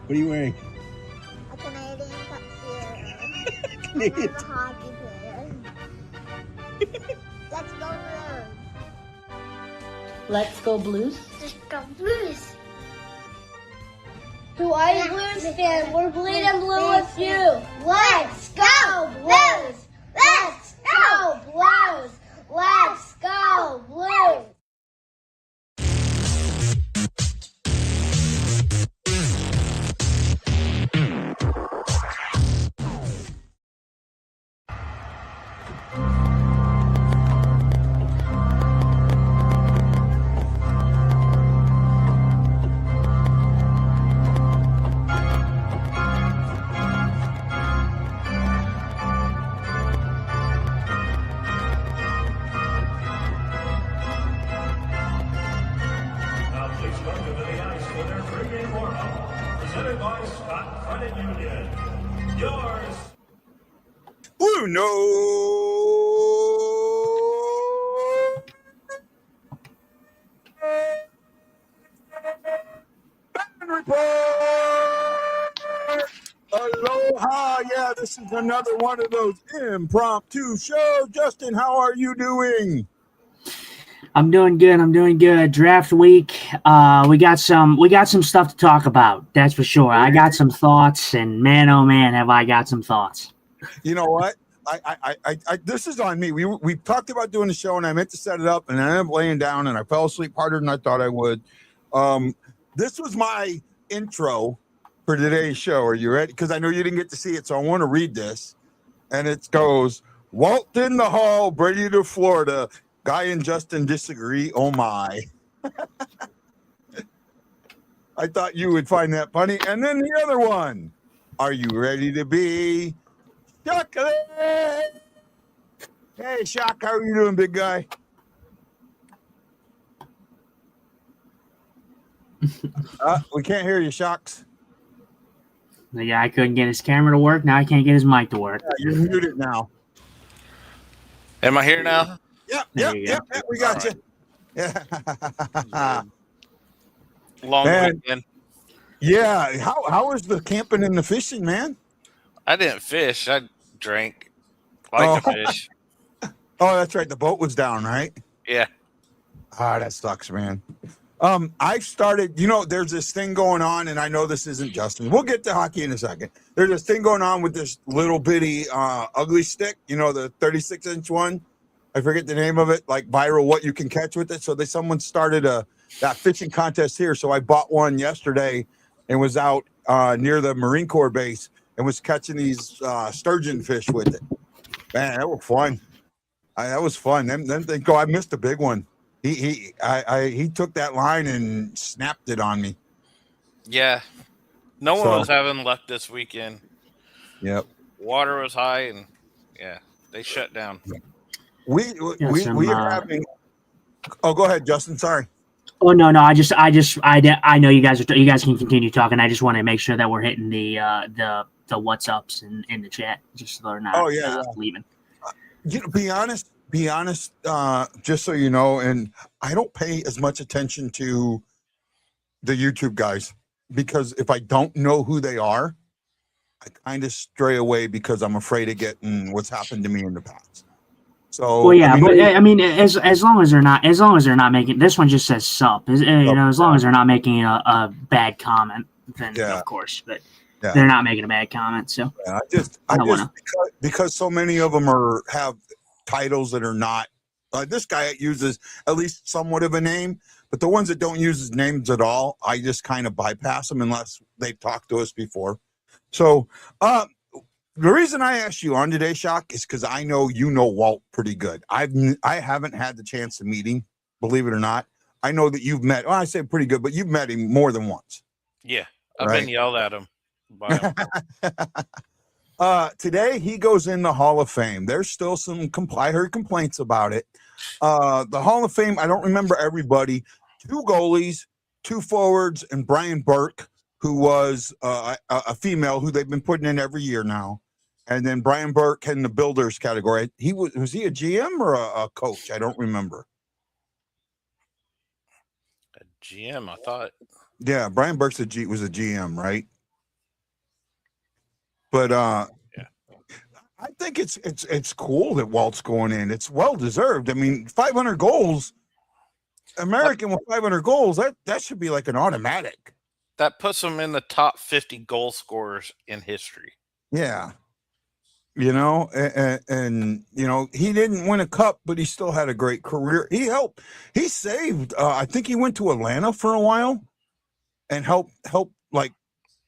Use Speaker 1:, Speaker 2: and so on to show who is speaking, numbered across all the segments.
Speaker 1: What are you wearing?
Speaker 2: A Canadian tuxedo.
Speaker 1: Canadian.
Speaker 2: I'm a hockey player. Let's go Blues.
Speaker 3: Let's go Blues.
Speaker 2: Let's go Blues.
Speaker 4: To all Blues fans, we're bleeding blue with you. Let's go Blues! Let's go Blues! Let's go Blues!
Speaker 1: BlueNote Fan Report. Aloha. Yeah, this is another one of those impromptu shows. Justin, how are you doing?
Speaker 3: I'm doing good. Draft week. We got some stuff to talk about. That's for sure. I got some thoughts, and man, oh man, have I got some thoughts.
Speaker 1: You know what? I this is on me. We talked about doing the show, and I meant to set it up, and I ended up laying down, and I fell asleep harder than I thought I would. This was my intro for today's show. Are you ready? Because I know you didn't get to see it, so I want to read this. And it goes, Walt in the hall, Brady to Florida. Guy and Justin disagree. Oh my. I thought you would find that funny. And then the other one. Are you ready to be Shockey? Hey, Shock, how are you doing, big guy? We can't hear you, Shocks.
Speaker 3: The guy couldn't get his camera to work. Now I can't get his mic to work.
Speaker 1: Yeah, you're muted now.
Speaker 5: Am I here now?
Speaker 1: Yep, we got you. Yeah.
Speaker 5: Long weekend.
Speaker 1: Yeah. How was the camping and the fishing, man?
Speaker 5: I didn't fish. I drank. Like to fish.
Speaker 1: Oh, that's right. The boat was down, right?
Speaker 5: Yeah.
Speaker 1: Ah, that sucks, man. I started, there's this thing going on, and I know this isn't Justin. We'll get to hockey in a second. There's this thing going on with this little bitty ugly stick, the 36-inch one. I forget the name of it, like viral, what you can catch with it. So someone started that fishing contest here. So I bought one yesterday and was out near the Marine Corps base and was catching these sturgeon fish with it. Man, that was fun. That was fun. Then they go. I missed a big one. He took that line and snapped it on me.
Speaker 5: Yeah. No one was having luck this weekend.
Speaker 1: Yep.
Speaker 5: Water was high, and they shut down.
Speaker 1: We are having. Oh, go ahead, Justin. Sorry.
Speaker 3: Oh no! I know you guys can continue talking. I just want to make sure that we're hitting the what's ups in the chat, just so they're not leaving.
Speaker 1: Be honest. Just so you know, and I don't pay as much attention to the YouTube guys because if I don't know who they are, I kind of stray away because I'm afraid of getting what's happened to me in the past. So,
Speaker 3: well, yeah, as long as they're not making, this one just says sup. As long as they're not making a bad comment, then of course, but they're not making a bad comment. So
Speaker 1: I just because so many of them have titles that are not. This guy uses at least somewhat of a name, but the ones that don't use his names at all, I just kind of bypass them unless they've talked to us before. So, the reason I asked you on today, Shock, is because I know you know Walt pretty good. I haven't had the chance to meet him, believe it or not. I know that you've met. Well, I say pretty good, but you've met him more than once.
Speaker 5: Yeah, I've been yelled at him by him.
Speaker 1: Today he goes in the Hall of Fame. There's still some I heard complaints about it. The Hall of Fame, I don't remember everybody. 2 goalies, 2 forwards, and Brian Burke, who was a female who they've been putting in every year now. And then Brian Burke in the builders category. Was he a GM or a coach? I don't remember.
Speaker 5: A GM, I thought.
Speaker 1: Yeah, Brian Burke was a GM, right? But
Speaker 5: Yeah.
Speaker 1: I think it's cool that Walt's going in. It's well deserved. I mean, 500 goals, American with 500 goals, that should be like an automatic.
Speaker 5: That puts him in the top 50 goal scorers in history.
Speaker 1: Yeah. You know, and you know, he didn't win a cup, but he still had a great career. He saved. I think he went to Atlanta for a while, and helped like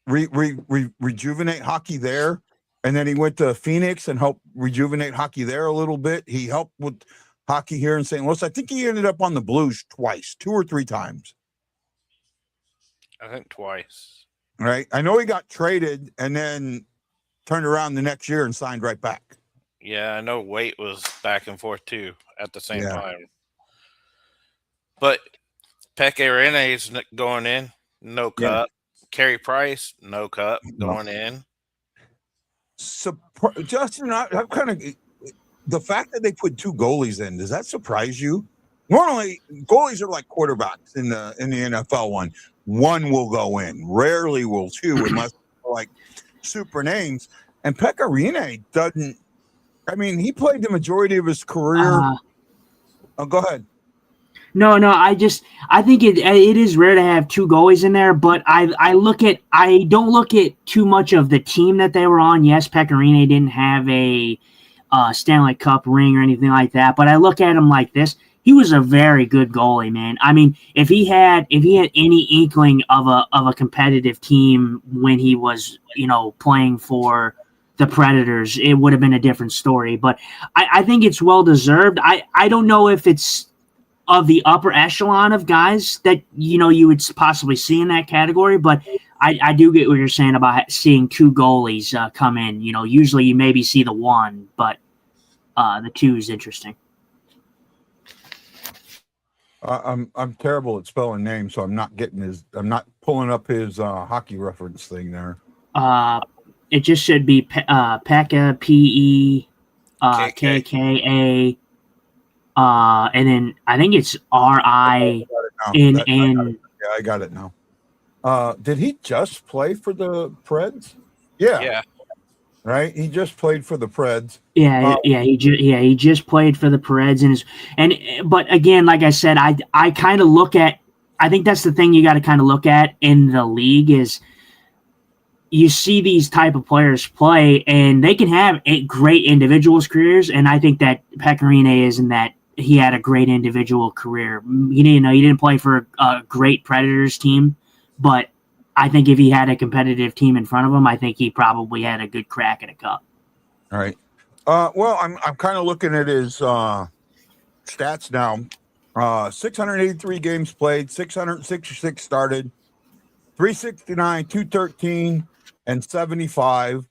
Speaker 1: rejuvenate hockey there. And then he went to Phoenix and helped rejuvenate hockey there a little bit. He helped with hockey here in St. Louis. I think he ended up on the Blues twice, 2 or 3 times.
Speaker 5: I think twice.
Speaker 1: Right. I know he got traded and then turned around the next year and signed right back.
Speaker 5: Yeah, I know Wait was back and forth too at the same
Speaker 1: Yeah.
Speaker 5: time. But Pekka Rinne's going in, no cup. Yeah. Carey Price, no cup, going in.
Speaker 1: So, Justin, I'm kind of the fact that they put 2 goalies in. Does that surprise you? Normally, goalies are like quarterbacks in the NFL. One will go in. Rarely will 2, unless like super names. And Pekka Rinne doesn't. I mean, he played the majority of his career. Go ahead.
Speaker 3: No. I think it is rare to have 2 goalies in there, but I don't look at too much of the team that they were on. Yes, Pekka Rinne didn't have a Stanley Cup ring or anything like that, but I look at him like this. He was a very good goalie, man. I mean, if he had any inkling of a competitive team when he was, playing for the Predators, it would have been a different story. But I think it's well deserved. I don't know if it's of the upper echelon of guys that you would possibly see in that category, but I do get what you're saying about seeing 2 goalies come in. Usually you maybe see the 1, but the 2 is interesting.
Speaker 1: I'm terrible at spelling names, so I'm not pulling up his hockey reference thing there.
Speaker 3: It just should be Pekka, P-E-K-K-A, and then I think it's R-I-N-N.
Speaker 1: Yeah, I got it now. Did he just play for the Preds? Yeah. Right, he just played for the Preds.
Speaker 3: He just played for the Preds, but again, like I said, I kind of look at. I think that's the thing you got to kind of look at in the league is you see these type of players play, and they can have great individuals careers, and I think that Pekka Rinne is in that he had a great individual career. He didn't play for a great Predators team, but I think if he had a competitive team in front of him, I think he probably had a good crack at a cup.
Speaker 1: All right. Well, I'm kind of looking at his stats now. 683 games played, 666 started, 369, 213, and 75.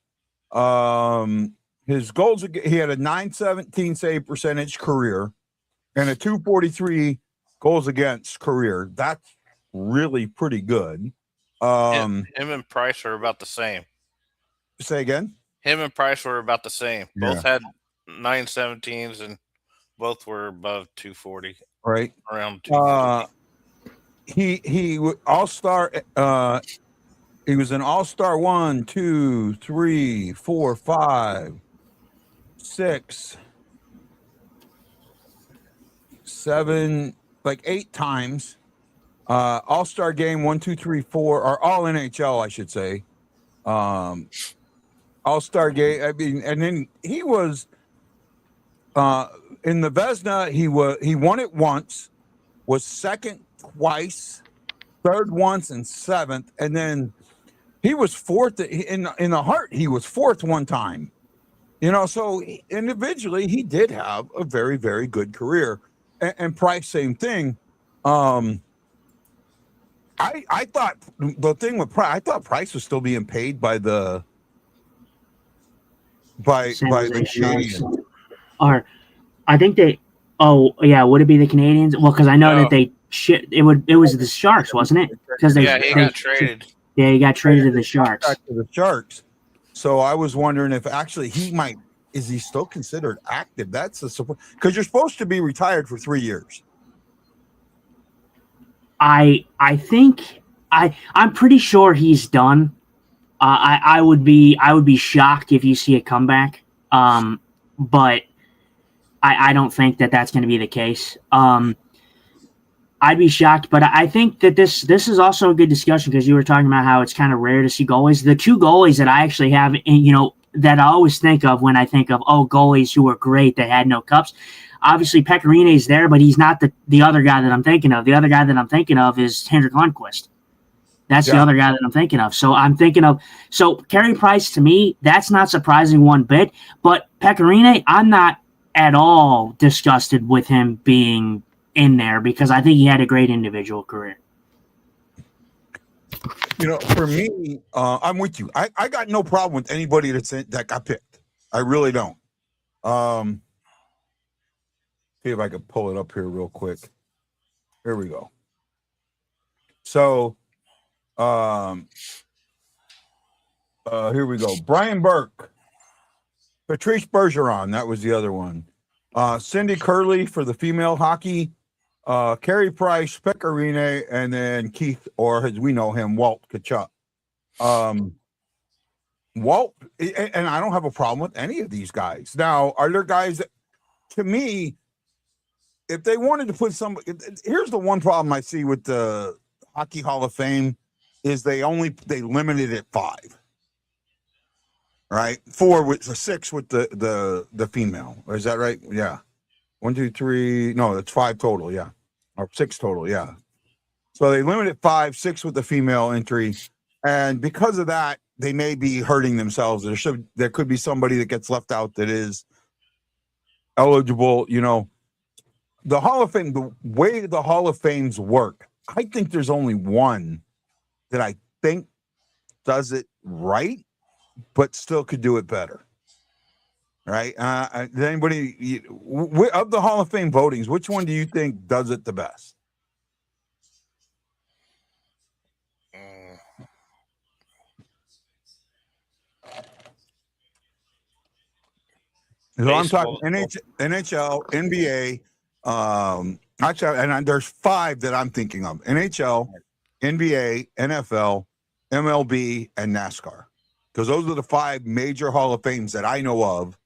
Speaker 1: His goals, he had a 917 save percentage career and a 243 goals against career. That's really pretty good.
Speaker 5: Him and Price are about the same.
Speaker 1: Say again?
Speaker 5: Him and Price were about the same. Both had 917s and both were above 240.
Speaker 1: Right.
Speaker 5: Around 240.
Speaker 1: He all-star he was an all-star 1, 2, 3, 4, 5, 6, 7, like 8 times. All-star game 1, 2, 3, 4, or all NHL, I should say. All-star game. I mean, and then he was in the Vezina. He won it once, was second twice, third once, and 7th, and then he was 4th in the Hart. He was 4th one time. So individually he did have a very, very good career. And Price, same thing. I thought the thing with Price, I thought Price was still being paid by the Canadians.
Speaker 3: Or I think they. Oh yeah, would it be the Canadians? Well, because I know that they it was the Sharks, wasn't it? Because
Speaker 5: he got traded.
Speaker 3: Yeah, he got traded to the Sharks.
Speaker 1: So I was wondering if actually is he still considered active? That's a support because you're supposed to be retired for 3 years.
Speaker 3: I think I'm pretty sure he's done. I would be shocked if you see a comeback. But I don't think that that's going to be the case. I'd be shocked, but I think that this is also a good discussion because you were talking about how it's kind of rare to see goalies. The two goalies that I actually have, that I always think of when I think of goalies who were great that had no cups. Obviously, Pecorine is there, but he's not the other guy that I'm thinking of. The other guy that I'm thinking of is Henrik Lundqvist. That's the other guy that I'm thinking of. So I'm thinking of Carey Price to me, that's not surprising one bit. But Pecorine, I'm not at all disgusted with him being in there because I think he had a great individual career.
Speaker 1: For me, I'm with you. I got no problem with anybody that got picked. I really don't. See if I could pull it up here real quick. Here we go. So, here we go. Brian Burke, Patrice Bergeron, that was the other one. Cindy Curley for the female hockey. Carey Price, Pecorine, and then Keith, or as we know him, Walt Kachuk. Walt, and I don't have a problem with any of these guys. Now, are there guys that, to me, if they wanted to put here's the one problem I see with the Hockey Hall of Fame is they limited it 5. Right? 4 with 6 with the female. Is that right? Yeah. 1, 2, 3. No, that's 5 total. Yeah. Or 6 total. Yeah. So they limited 5, 6 with the female entry. And because of that, they may be hurting themselves. There could be somebody that gets left out that is eligible. The Hall of Fame, the way the Hall of Fames work, I think there's only one that I think does it right, but still could do it better. Right? Anybody of the Hall of Fame votings, which one do you think does it the best? So I'm talking NHL, NBA. Actually, and there's 5 that I'm thinking of: NHL, NBA, NFL, MLB, and NASCAR. Because those are the 5 major Hall of Fames that I know of.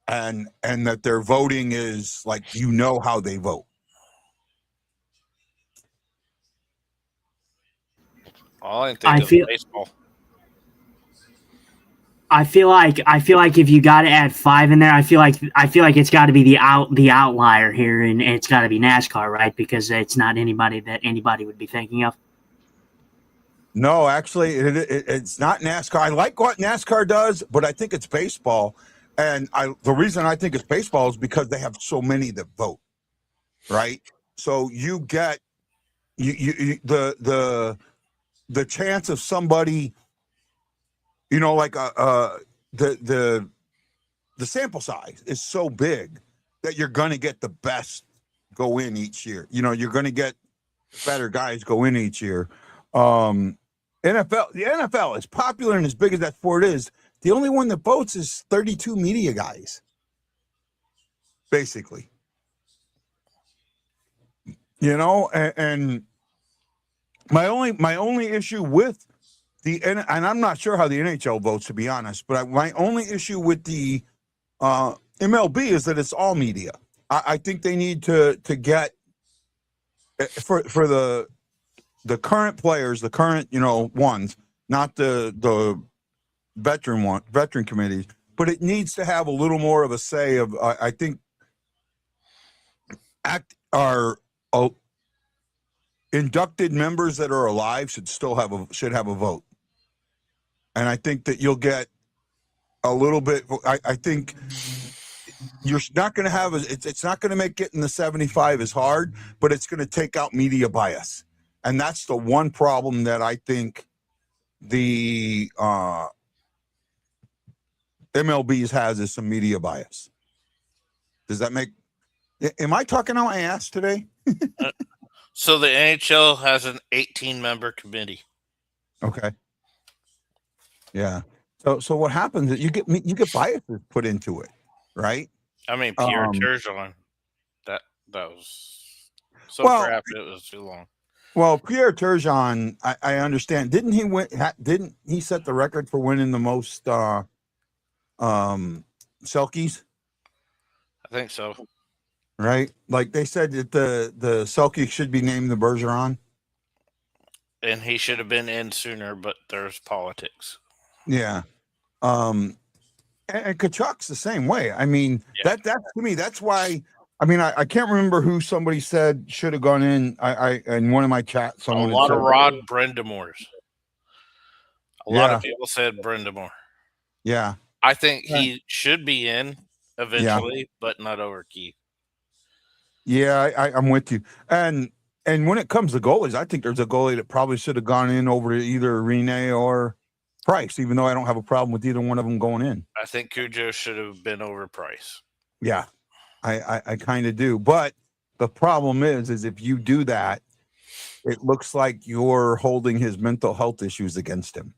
Speaker 1: And that their voting is like, how they vote.
Speaker 5: All I think of baseball.
Speaker 3: I feel like if you got to add 5 in there, I feel like it's got to be the outlier here, and it's got to be NASCAR, right? Because it's not anybody that anybody would be thinking of.
Speaker 1: No, actually, it's not NASCAR. I like what NASCAR does, but I think it's baseball. And the reason I think it's baseball is because they have so many that vote, right? So you get the chance of somebody, like the sample size is so big that you're going to get the best go in each year. You're going to get better guys go in each year. The NFL, as popular and as big as that sport is, the only one that votes is 32 media guys, basically. And my only issue with and I'm not sure how the NHL votes, to be honest, but my only issue with the MLB is that it's all media. I think they need to get for the current players, the current ones, not the veteran committees, but it needs to have a little more of a say of I think our inducted members that are alive should have a vote. And I think that you'll get a little bit. I think you're not going to have it's not going to make getting the 75 as hard, but it's going to take out media bias, and that's the one problem that I think the MLB's has is some media bias. Does that make? Am I talking out my ass today?
Speaker 5: So the NHL has an 18-member committee.
Speaker 1: Okay. Yeah. So what happens is you get biases put into it, right?
Speaker 5: I mean, Pierre Turgeon, that was so crap. It was too long.
Speaker 1: Well, Pierre Turgeon, I understand. Didn't he win? Didn't he set the record for winning the most Selkies?
Speaker 5: I think so.
Speaker 1: Right? Like they said that the Selkie should be named the Bergeron.
Speaker 5: And he should have been in sooner, but there's politics.
Speaker 1: Yeah. And Kachuk's the same way. I mean,
Speaker 5: Yeah.
Speaker 1: that to me, that's why. I mean, I can't remember who somebody said should have gone in. I in one of my chats,
Speaker 5: A
Speaker 1: someone
Speaker 5: lot
Speaker 1: had
Speaker 5: of
Speaker 1: said,
Speaker 5: Rod Brindamores. A lot
Speaker 1: Yeah.
Speaker 5: of people said Brindamore.
Speaker 1: yeah,
Speaker 5: I think he should be in eventually, but not over Keith.
Speaker 1: yeah, I'm with you. And when it comes to goalies, I think there's a goalie that probably should have gone in over either Rene or Price, even though I don't have a problem with either one of them going in.
Speaker 5: I think Cujo should have been over Price.
Speaker 1: Yeah, I kind of do. But the problem is if you do that, it looks like you're holding his mental health issues against him.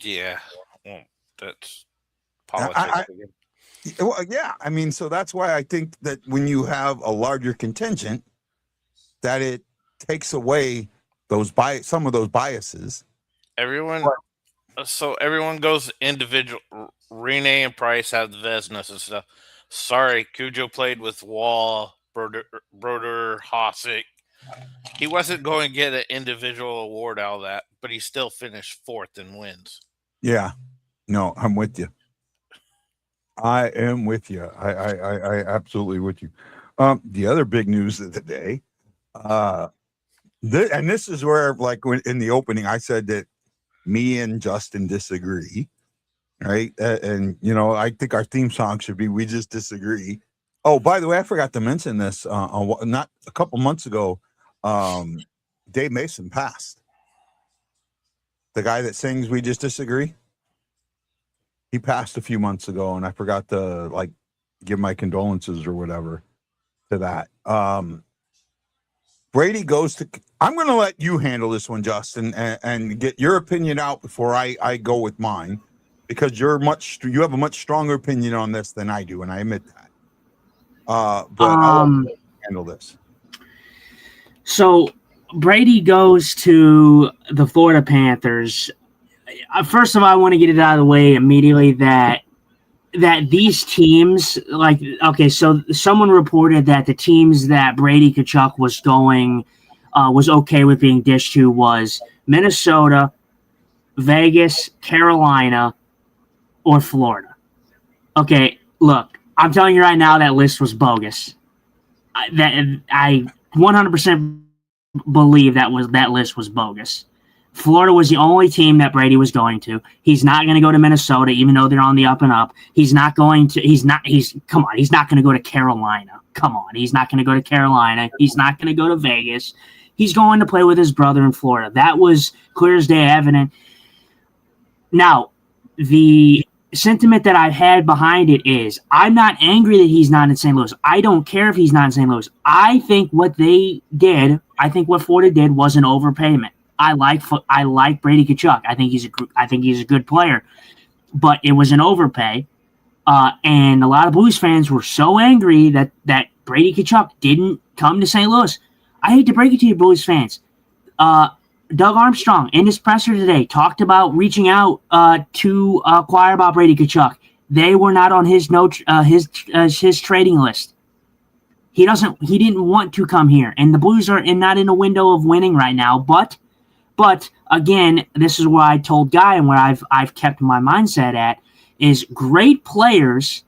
Speaker 5: Yeah, well, that's politics again.
Speaker 1: Well, yeah, I mean, so that's why I think that when you have a larger contingent, that it takes away some of those biases.
Speaker 5: Everyone goes individual. Rene and Price have the Vesnas and stuff. Sorry, Cujo played with Wall, Broder, Hossack. He wasn't going to get an individual award out of that, but he still finished fourth in wins.
Speaker 1: Yeah, no, I'm with you. I am with you. I absolutely with you. The other big news of the day, and this is where, like, in the opening, I said that me and Justin disagree, right? And I think our theme song should be "We Just Disagree." Oh, by the way, I forgot to mention this. Not a couple months ago, Dave Mason passed. The guy that sings "We Just Disagree." He passed a few months ago, and I forgot to give my condolences or whatever to that. Brady goes to. I'm going to let you handle this one, Justin, and get your opinion out before I go with mine, because you have a much stronger opinion on this than I do, and I admit that. But I'll let you handle this.
Speaker 3: So Brady goes to the Florida Panthers. First of all, I want to get it out of the way immediately that these teams, so someone reported that the teams that Brady Tkachuk was going was okay with being dished to was Minnesota, Vegas, Carolina, or Florida. Okay, look, I'm telling you right now that list was bogus. I 100% believe that list was bogus. Florida was the only team that Brady was going to. He's not going to go to Minnesota, even though they're on the up and up. He's not going to go to Carolina. Come on. He's not going to go to Carolina. He's not going to go to Vegas. He's going to play with his brother in Florida. That was clear as day evident. Now, the sentiment that I've had behind it is I'm not angry that he's not in St. Louis. I don't care if he's not in St. Louis. I think what Florida did was an overpayment. I like Brady Tkachuk. I think he's a good player, but it was an overpay, and a lot of Blues fans were so angry that Brady Tkachuk didn't come to St. Louis. I hate to break it to you, Blues fans. Doug Armstrong in his presser today talked about reaching out to inquire about Brady Tkachuk. They were not on his trading list. He didn't want to come here, and the Blues are not in a window of winning right now, But again, this is where I told Guy and where I've kept my mindset at is great players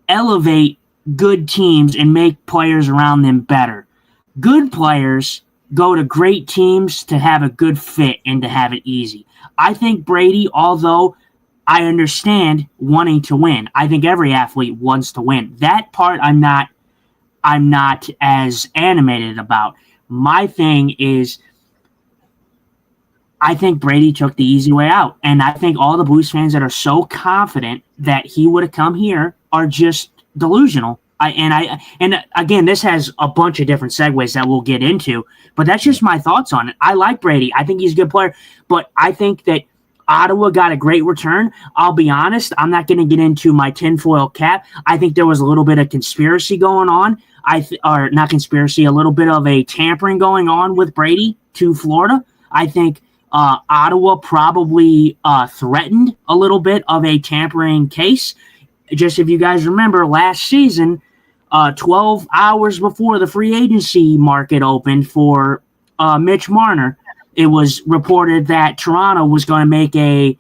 Speaker 3: elevate good teams and make players around them better. Good players go to great teams to have a good fit and to have it easy. I think Brady, although I understand wanting to win, I think every athlete wants to win. That part I'm not as animated about. My thing is, I think Brady took the easy way out. And I think all the Blues fans that are so confident that he would have come here are just delusional. And again, this has a bunch of different segues that we'll get into, but that's just my thoughts on it. I like Brady. I think he's a good player, but I think that Ottawa got a great return. I'll be honest, I'm not going to get into my tinfoil cap. I think there was a little bit of conspiracy going on. Or not conspiracy, a little bit of a tampering going on with Brady to Florida. I think Ottawa probably threatened a little bit of a tampering case. Just if you guys remember, last season, 12 hours before the free agency market opened for Mitch Marner, it was reported that Toronto was going to make a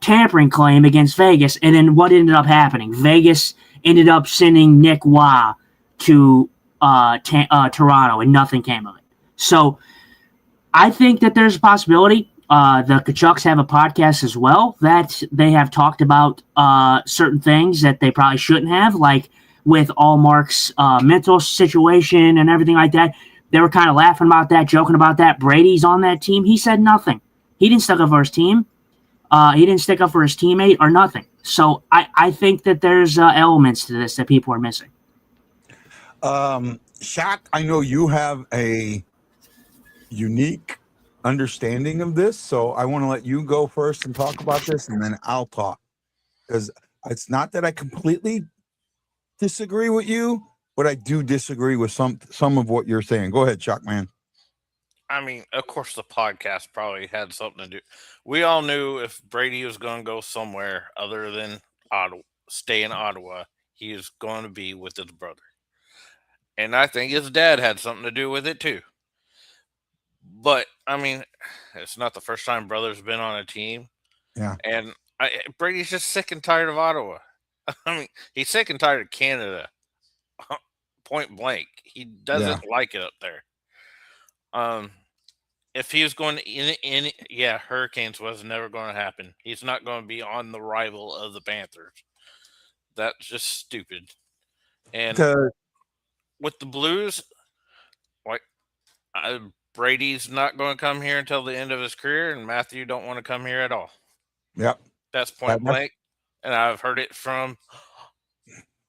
Speaker 3: tampering claim against Vegas. And then what ended up happening? Vegas ended up sending Nick Waugh to Toronto, and nothing came of it. So I think that there's a possibility. The Kachucks have a podcast as well that they have talked about certain things that they probably shouldn't have, like with Allmark's mental situation and everything like that. They were kind of laughing about that, joking about that. Brady's on that team. He said nothing. He didn't stick up for his team. He didn't stick up for his teammate or nothing. So I think that there's elements to this that people are missing.
Speaker 1: Shock, I know you have a unique understanding of this, so I want to let you go first and talk about this, and then I'll talk. Because it's not that I completely disagree with you, but I do disagree with some of what you're saying. Go ahead, Shock Man.
Speaker 5: I mean, of course, the podcast probably had something to do. We all knew if Brady was going to go somewhere other than Ottawa, stay in Ottawa, he is going to be with his brother. And I think his dad had something to do with it too. But, I mean, it's not the first time brother's been on a team.
Speaker 1: Yeah.
Speaker 5: And Brady's just sick and tired of Ottawa. I mean, he's sick and tired of Canada. Point blank. He doesn't like it up there. If he was going to Hurricanes was never going to happen. He's not going to be on the rival of the Panthers. That's just stupid. And with the Blues, like Brady's not going to come here until the end of his career, and Matthew don't want to come here at all.
Speaker 1: Yep.
Speaker 5: That's point blank. And I've heard it from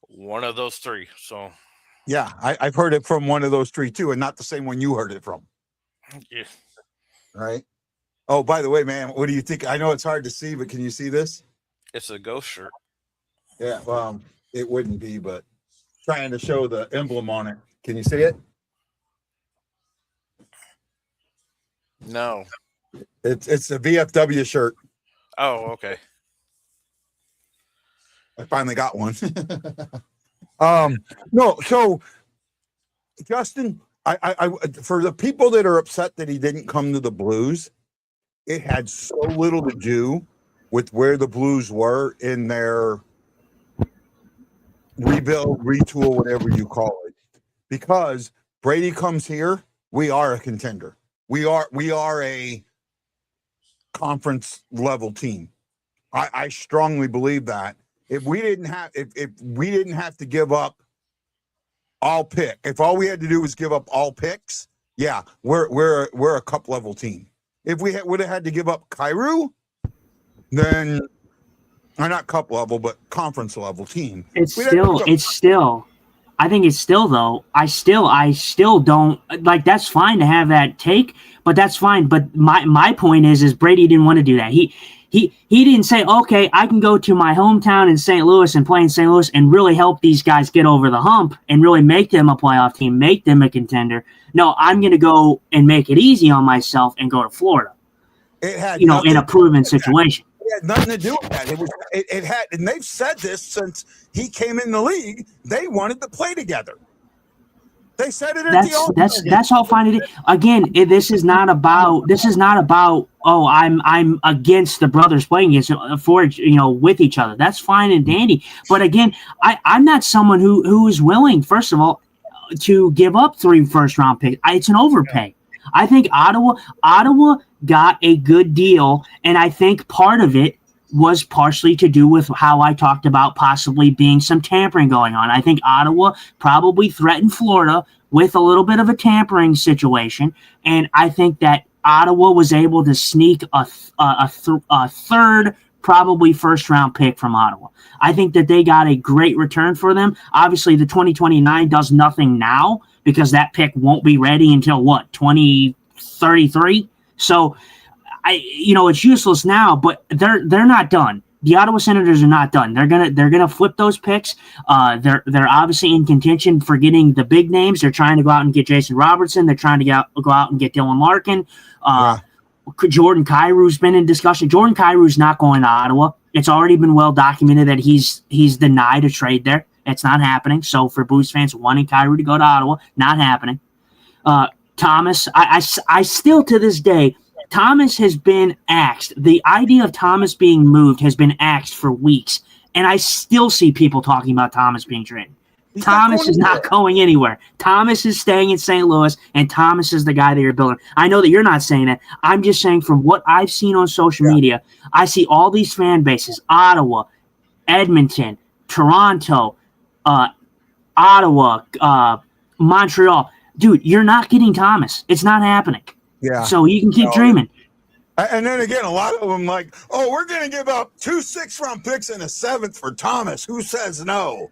Speaker 5: one of those three. So
Speaker 1: yeah, I've heard it from one of those three too, and not the same one you heard it from.
Speaker 5: Yeah.
Speaker 1: Right. Oh, by the way, man, what do you think? I know it's hard to see, but can you see this?
Speaker 5: It's a ghost shirt.
Speaker 1: Yeah, well, it wouldn't be, but trying to show the emblem on it. Can you see it?
Speaker 5: No.
Speaker 1: It's a VFW shirt.
Speaker 5: Oh, okay.
Speaker 1: I finally got one. No, so Justin, I for the people that are upset that he didn't come to the Blues, it had so little to do with where the Blues were in their rebuild, retool, whatever you call it. Because Brady comes here, we are a contender. We are a conference level team. I strongly believe that. If we didn't have to give up all pick, if all we had to do was give up all picks, yeah, we're a cup level team. If we would have had to give up Kyrou, then not cup level, but conference level team.
Speaker 3: I think it's still though. I still don't like. That's fine to have that take, but that's fine. But my point is Brady didn't want to do that. He didn't say, okay, I can go to my hometown in St. Louis and play in St. Louis and really help these guys get over the hump and really make them a playoff team, make them a contender. No, I'm going to go and make it easy on myself and go to Florida.
Speaker 1: It had
Speaker 3: in a proven situation.
Speaker 1: It had nothing to do with that. It had, and they've said this since he came in the league. They wanted to play together. They said it at the All-Star game.
Speaker 3: That's all fine. Again, this is not about. Oh, I'm against the brothers playing against with each other. That's fine and dandy. But again, I'm not someone who is willing, first of all, to give up 3 first-round picks. It's an overpay. I think Ottawa got a good deal, and I think part of it was partially to do with how I talked about possibly being some tampering going on. I think Ottawa probably threatened Florida with a little bit of a tampering situation, and I think that Ottawa was able to sneak a third, probably first-round pick from Ottawa. I think that they got a great return for them. Obviously, the 2029 does nothing now because that pick won't be ready until, 2033? So it's useless now, but they're not done. The Ottawa Senators are not done. They're gonna flip those picks. They're obviously in contention for getting the big names. They're trying to go out and get Jason Robertson. They're trying to go out and get Dylan Larkin. Jordan Kyrie's been in discussion. Jordan Kyrie's not going to Ottawa. It's already been well documented that he's denied a trade there. It's not happening. So for Blues fans wanting Kyrie to go to Ottawa, not happening. Thomas, I still to this day, Thomas has been axed. The idea of Thomas being moved has been axed for weeks, and I still see people talking about Thomas being traded. Thomas is not going anywhere. Thomas is staying in St. Louis, and Thomas is the guy that you're building. I know that you're not saying that. I'm just saying from what I've seen on social media, I see all these fan bases, Ottawa, Edmonton, Toronto, Ottawa, Montreal. Dude, you're not getting Thomas. It's not happening. Yeah. So you can keep dreaming.
Speaker 1: And then again, a lot of them like, oh, we're going to give up 2 6th-round picks and a 7th for Thomas. Who says no?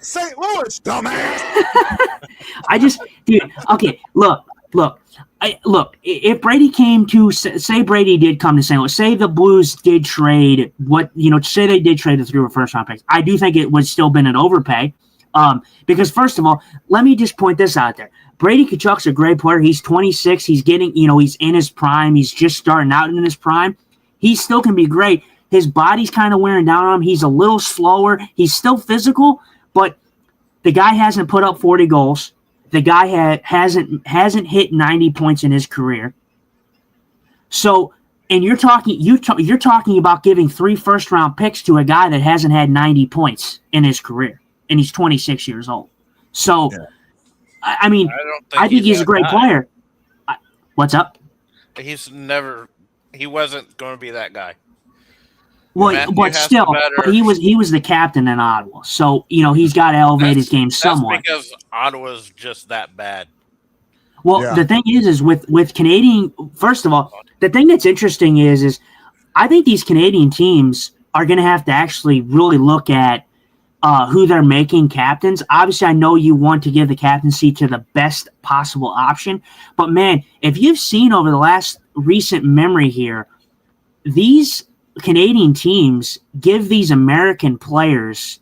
Speaker 1: St. Louis, dumbass.
Speaker 3: Okay, look. If Brady came to, say Brady did come to St. Louis, say the Blues did trade say they did trade the 3 first-round picks, I do think it would still been an overpay. Because first of all, let me just point this out there. Brady Tkachuk's a great player. He's 26. He's getting, he's in his prime. He's just starting out in his prime. He still can be great. His body's kind of wearing down on him. He's a little slower. He's still physical, but the guy hasn't put up 40 goals. The guy hasn't hit 90 points in his career. So, and you're talking about giving 3 first-round picks to a guy that hasn't had 90 points in his carear, and he's 26 years old. So, I think he's a great player. What's up?
Speaker 5: He wasn't going to be that guy.
Speaker 3: Well, but he was the captain in Ottawa, so he's got to elevate his game somewhat.
Speaker 5: That's because Ottawa's just that bad.
Speaker 3: Well, the thing is with Canadian. First of all, the thing that's interesting is I think these Canadian teams are going to have to actually really look at who they're making captains. Obviously, I know you want to give the captaincy to the best possible option, but man, if you've seen over the last recent memory here, these Canadian teams give these American players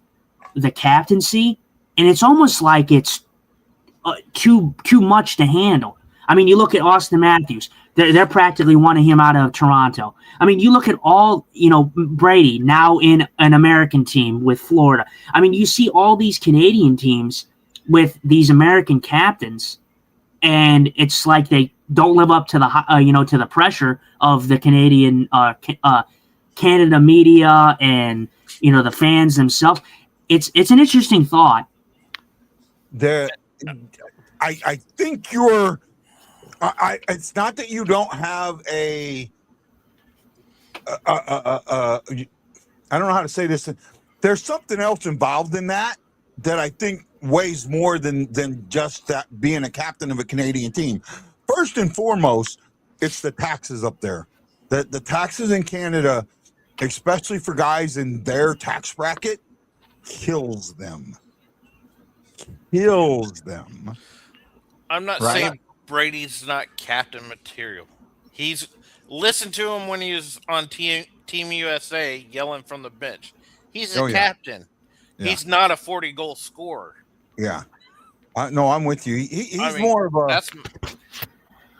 Speaker 3: the captaincy, and it's almost like it's too much to handle. I mean, you look at Austin Matthews; they're practically wanting him out of Toronto. I mean, you look at all Brady now in an American team with Florida. I mean, you see all these Canadian teams with these American captains, and it's like they don't live up to the to the pressure of the Canadian Canada media and the fans themselves. It's an interesting thought.
Speaker 1: I think you're. It's not that you don't have I don't know how to say this. There's something else involved in that I think weighs more than just that being a captain of a Canadian team. First and foremost, it's the taxes up there. The taxes in Canada, especially for guys in their tax bracket, kills them.
Speaker 5: I'm not saying Brady's not captain material. Listen to him when he was on Team USA yelling from the bench. He's a captain. Yeah. He's not a 40-goal scorer.
Speaker 1: Yeah. No, I'm with you. He's more of a.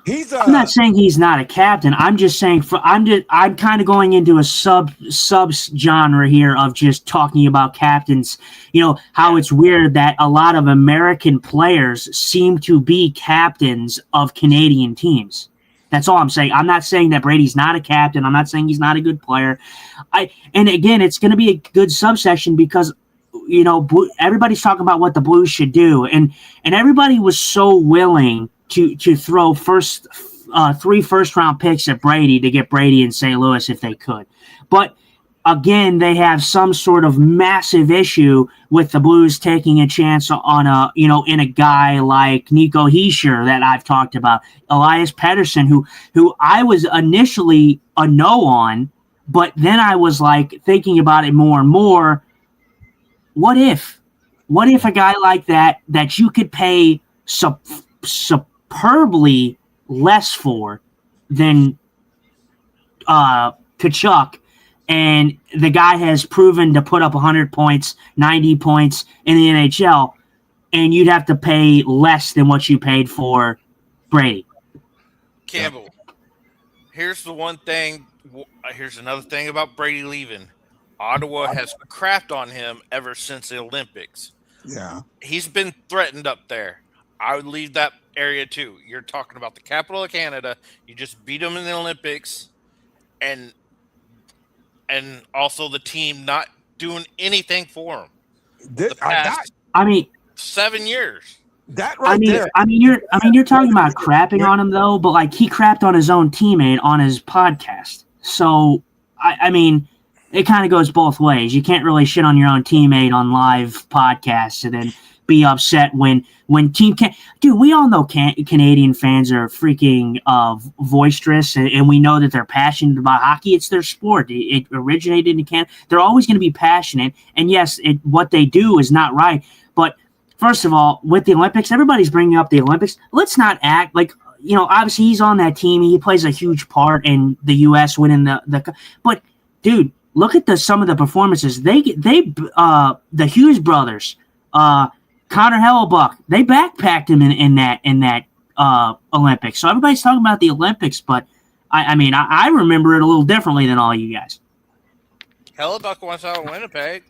Speaker 3: I'm not saying he's not a captain. I'm just saying I'm kind of going into a sub genre here of just talking about captains. How it's weird that a lot of American players seem to be captains of Canadian teams. That's all I'm saying. I'm not saying that Brady's not a captain. I'm not saying he's not a good player. And again, it's going to be a good subsection because everybody's talking about what the Blues should do, and everybody was so willing to throw 3 first-round picks at Brady to get Brady in St. Louis if they could. But again, they have some sort of massive issue with the Blues taking a chance on in a guy like Nico Hischier that I've talked about, Elias Pettersson, who I was initially a no on, but then I was like thinking about it more and more. What if a guy like that you could pay superbly less for than Kachuk, and the guy has proven to put up 100 points, 90 points in the NHL, and you'd have to pay less than what you paid for Brady.
Speaker 5: Campbell, here's the one thing. Here's another thing about Brady leaving. Ottawa has crapped on him ever since the Olympics.
Speaker 1: Yeah.
Speaker 5: He's been threatened up there. I would leave that area too. You're talking about the capital of Canada. You just beat them in the Olympics, and also the team not doing anything for him. The past 7 years.
Speaker 1: That right there.
Speaker 3: You're talking about crapping on him though, but like he crapped on his own teammate on his podcast. So I mean, it kind of goes both ways. You can't really shit on your own teammate on live podcasts and then be upset when team can. Dude, we all know Canadian fans are freaking boisterous, and we know that they're passionate about hockey. It's their sport. It originated in Canada. They're always going to be passionate. And yes, what they do is not right. But first of all, with the Olympics, everybody's bringing up the Olympics. Let's not act like, obviously he's on that team. He plays a huge part in the U.S. winning the. But dude, look at some of the performances. The Hughes brothers, Connor Hellebuck, they backpacked him in that Olympics. So everybody's talking about the Olympics, but I remember it a little differently than all you guys.
Speaker 5: Hellebuck wants out of Winnipeg.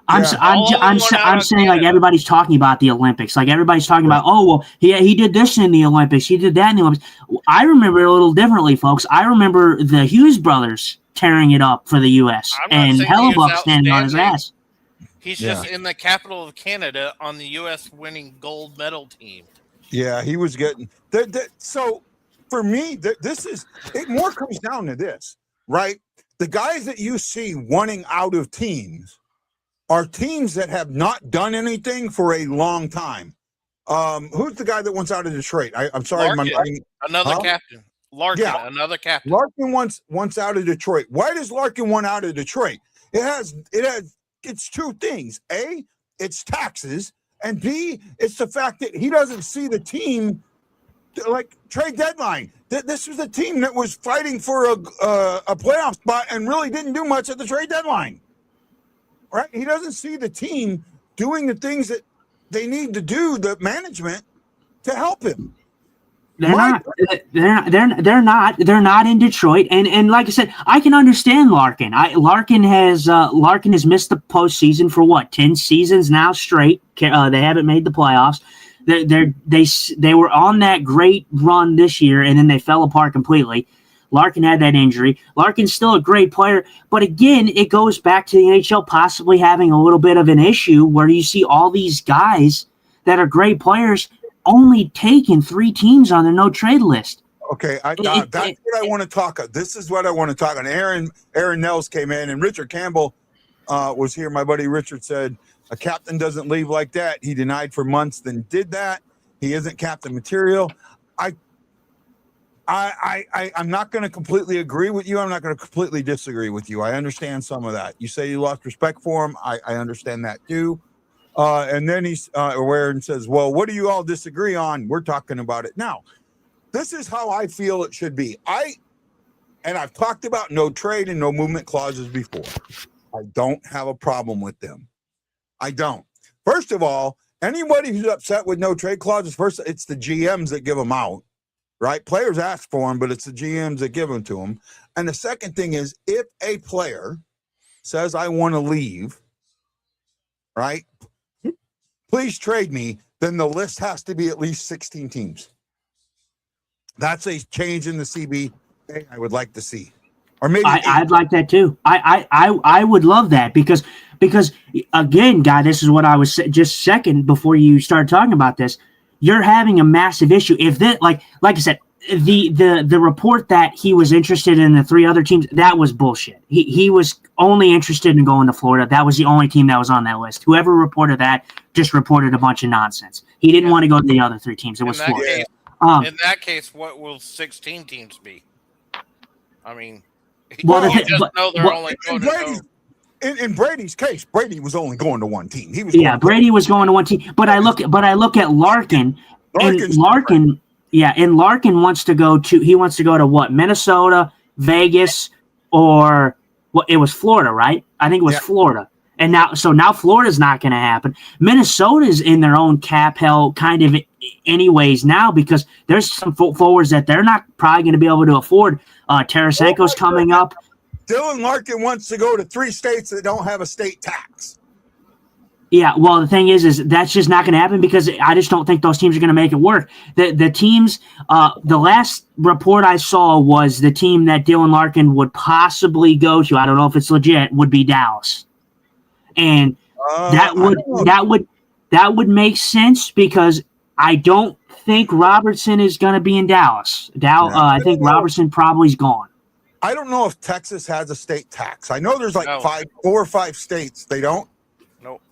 Speaker 3: I'm saying like everybody's talking about the Olympics. Like everybody's talking about, he did this in the Olympics. He did that in the Olympics. I remember it a little differently, folks. I remember the Hughes brothers tearing it up for the U.S. and Hellebuck standing on his ass.
Speaker 5: He's just in the capital of Canada on the U.S. winning gold medal team.
Speaker 1: Yeah, he was getting so for me, it more comes down to this, right? The guys that you see wanting out of teams are teams that have not done anything for a long time. Who's the guy that wants out of Detroit? I'm sorry,
Speaker 5: another captain. Larkin, another captain.
Speaker 1: Larkin wants out of Detroit. Why does Larkin want out of Detroit? It's two things. A, it's taxes, and B, it's the fact that he doesn't see the team like trade deadline. This was a team that was fighting for a playoff spot and really didn't do much at the trade deadline. Right? He doesn't see the team doing the things that they need to do, the management, to help him.
Speaker 3: They're not in Detroit. And like I said, I can understand Larkin. Larkin has missed the postseason for 10 seasons now straight. They haven't made the playoffs. They were on that great run this year, and then they fell apart completely. Larkin had that injury. Larkin's still a great player, but again, it goes back to the NHL possibly having a little bit of an issue where you see all these guys that are great players only taking 3 teams on their no trade list.
Speaker 1: Okay, that's what I want to talk about. This is what I want to talk on. Aaron Nels came in, and Richard Campbell was here. My buddy Richard said, a captain doesn't leave like that. He denied for months, then did that. He isn't captain material. I'm not going to completely agree with you. I'm not going to completely disagree with you. I understand some of that. You say you lost respect for him. I understand that too. And then he's aware and says, well, what do you all disagree on? We're talking about it now. This is how I feel it should be. I've talked about no trade and no movement clauses before. I don't have a problem with them. I don't. First of all, anybody who's upset with no trade clauses, first, it's the GMs that give them out. Right? Players ask for them, but it's the GMs that give them to them. And the second thing is, if a player says, I want to leave, right, please trade me, then the list has to be at least 16 teams. That's a change in the CBA I would like to see. Or maybe
Speaker 3: I'd like that too. I would love that because again, guy, this is what I was just second before you started talking about this. You're having a massive issue. If that, like I said, the report that he was interested in the 3 other teams, that was bullshit. He was only interested in going to Florida. That was the only team that was on that list. Whoever reported that just reported a bunch of nonsense. He didn't want to go to the other 3 teams. It was Florida.
Speaker 5: In that case, what will 16 teams be? I mean,
Speaker 1: in Brady's case, Brady was only going to one team.
Speaker 3: Brady was going to one team. But I look at Larkin, and Larkin, Yeah, and Larkin wants to go to what? Minnesota, Vegas, or what? It was Florida, right? I think it was Florida. And now Florida's not going to happen. Minnesota's in their own cap hell kind of anyways now because there's some forwards that they're not probably going to be able to afford. Tarasenko's coming up.
Speaker 1: Dylan Larkin wants to go to 3 states that don't have a state tax.
Speaker 3: Yeah, well, the thing is that's just not going to happen because I just don't think those teams are going to make it work. The teams, the last report I saw was the team that Dylan Larkin would possibly go to. I don't know if it's legit. Would be Dallas, and that would make sense because I don't think Robertson is going to be in Dallas. I think Robertson probably is gone.
Speaker 1: I don't know if Texas has a state tax. I know there's like 4 or 5 states. They don't.
Speaker 5: Nope.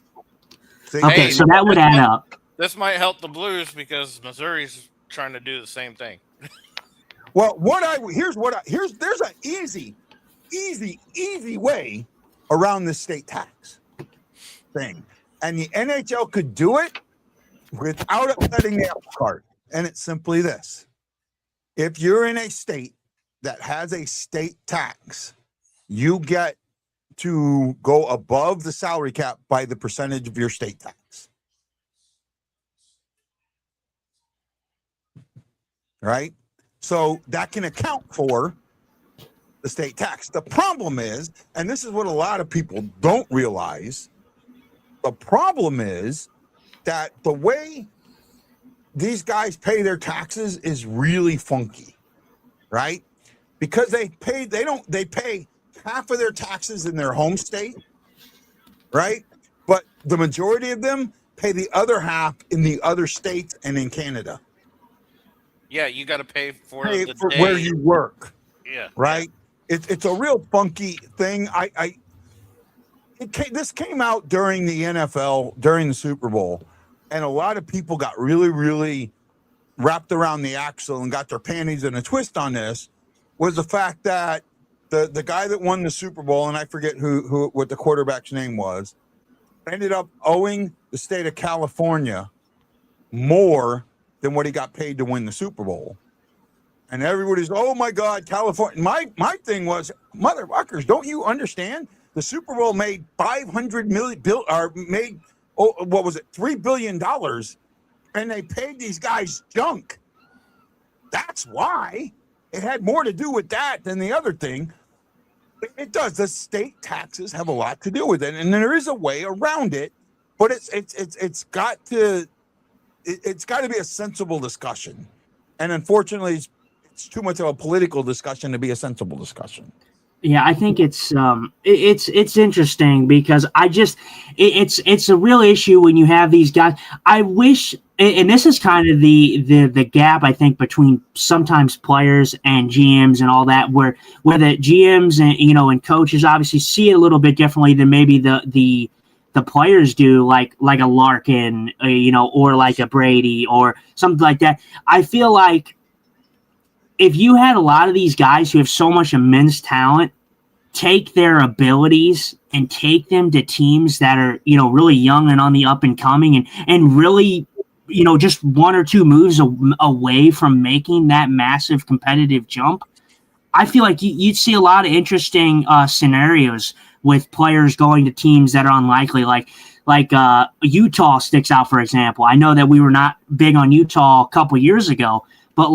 Speaker 3: Okay, so that would add up.
Speaker 5: This might help the Blues because Missouri's trying to do the same thing.
Speaker 1: Well, there's an easy way around this state tax thing, and the NHL could do it without upsetting the apple cart. And it's simply this: if you're in a state that has a state tax, you get to go above the salary cap by the percentage of your state tax. Right? So that can account for the state tax. The problem is, and this is what a lot of people don't realize, the problem is that the way these guys pay their taxes is really funky, right? Because they pay half of their taxes in their home state, right? But the majority of them pay the other half in the other states and in Canada.
Speaker 5: Yeah, you got to pay for
Speaker 1: where you work.
Speaker 5: Yeah,
Speaker 1: right. It's a real funky thing. This came out during the NFL during the Super Bowl, and a lot of people got really, really wrapped around the axle and got their panties in a twist on this. Was the fact that the guy that won the Super Bowl, and I forget what the quarterback's name was, ended up owing the state of California more than what he got paid to win the Super Bowl. And everybody's, oh my God, California. My thing was, motherfuckers, don't you understand? The Super Bowl made $500 million, what was it, $3 billion, and they paid these guys junk. That's why. It had more to do with that than the other thing. It does. The state taxes have a lot to do with it, and there is a way around it, but it's got to be a sensible discussion, and unfortunately, it's too much of a political discussion to be a sensible discussion.
Speaker 3: Yeah, I think it's interesting because it's a real issue when you have these guys. I wish, and this is kind of the gap I think between sometimes players and GMs and all that, where the GMs and coaches obviously see it a little bit differently than maybe the players do, like a Larkin, or like a Brady or something like that. I feel like if you had a lot of these guys who have so much immense talent, take their abilities and take them to teams that are, really young and on the up and coming and really, just 1 or 2 moves away from making that massive competitive jump, I feel like you'd see a lot of interesting scenarios with players going to teams that are unlikely, like Utah sticks out, for example. I know that we were not big on Utah a couple years ago, but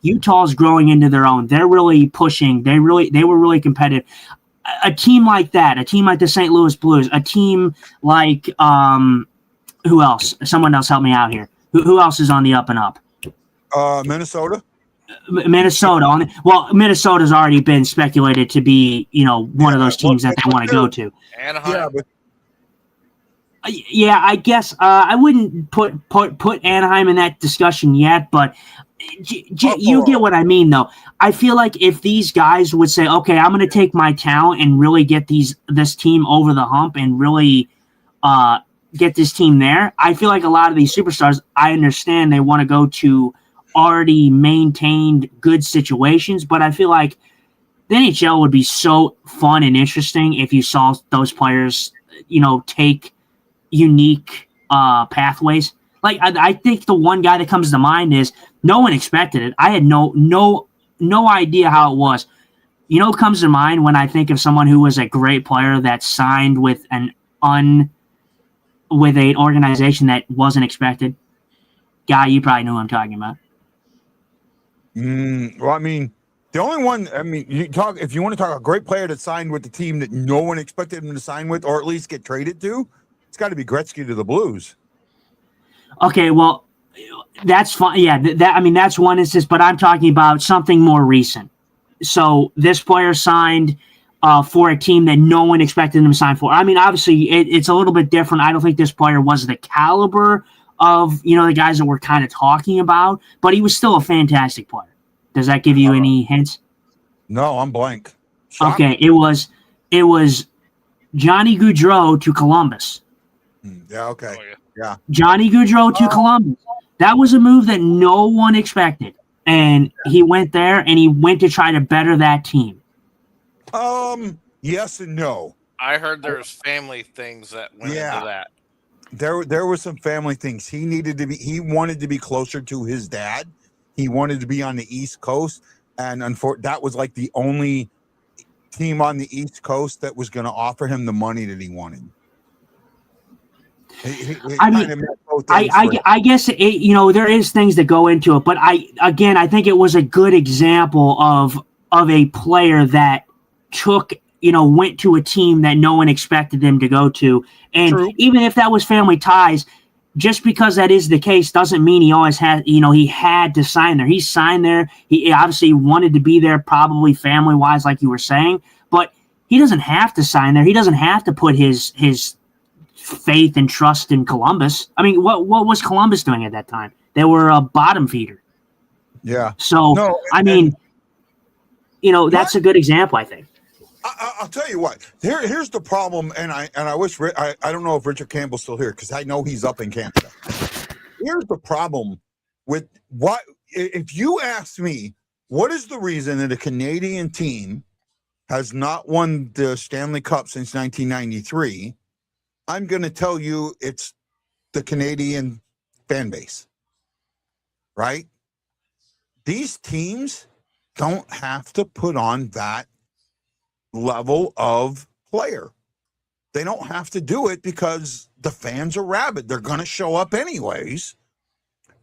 Speaker 3: Utah's growing into their own. They're really pushing. They were really competitive. A team like that, a team like the St. Louis Blues, a team like who else? Someone else help me out here. Who else is on the up and up?
Speaker 1: Minnesota.
Speaker 3: Minnesota. Minnesota's already been speculated to be, one of those teams that they want to go to.
Speaker 5: Anaheim.
Speaker 3: Yeah, I guess I wouldn't put Anaheim in that discussion yet, but you get what I mean, though. I feel like if these guys would say, okay, I'm going to take my talent and really get this team over the hump and really get this team there, I feel like a lot of these superstars, I understand they want to go to already maintained good situations, but I feel like the NHL would be so fun and interesting if you saw those players, take unique pathways. Like, I think the one guy that comes to mind is No one expected it. I had no idea how it was. You know what comes to mind when I think of someone who was a great player that signed with an organization that wasn't expected? Guy, you probably know who I'm talking about.
Speaker 1: Well, I mean, the only one, I mean, if you want to talk a great player that signed with the team that no one expected him to sign with, or at least get traded to, it's got to be Gretzky to the Blues.
Speaker 3: Okay, well, that's fine. Yeah, that's one instance, but I'm talking about something more recent. So this player signed for a team that no one expected him to sign for. I mean, obviously, it's a little bit different. I don't think this player was the caliber of, the guys that we're kind of talking about, but he was still a fantastic player. Does that give you any hints?
Speaker 1: No, I'm blank.
Speaker 3: Okay, it was Johnny Gaudreau to Columbus.
Speaker 1: Yeah, okay. Yeah.
Speaker 3: Johnny Gaudreau to Columbus. That was a move that no one expected. And he went there and he went to try to better that team.
Speaker 1: Yes and no.
Speaker 5: I heard there's family things that went into that.
Speaker 1: There were some family things. He wanted to be closer to his dad. He wanted to be on the East Coast, and that was like the only team on the East Coast that was going to offer him the money that he wanted.
Speaker 3: I guess there is things that go into it, but I think it was a good example of a player that went to a team that no one expected them to go to. And
Speaker 1: True.
Speaker 3: Even if that was family ties, just because that is the case doesn't mean he always had, he had to sign there. He signed there. He obviously wanted to be there, probably family wise, like you were saying, but he doesn't have to sign there. He doesn't have to put his faith and trust in Columbus. I mean, what was Columbus doing at that time? They were a bottom feeder.
Speaker 1: Yeah.
Speaker 3: So, that's a good example, I think.
Speaker 1: I'll tell you what. Here's the problem, and I wish I don't know if Richard Campbell's still here because I know he's up in Canada. Here's the problem with what if you ask me what is the reason that a Canadian team has not won the Stanley Cup since 1993? I'm going to tell you it's the Canadian fan base, right? These teams don't have to put on that level of player. They don't have to do it because the fans are rabid. They're going to show up anyways.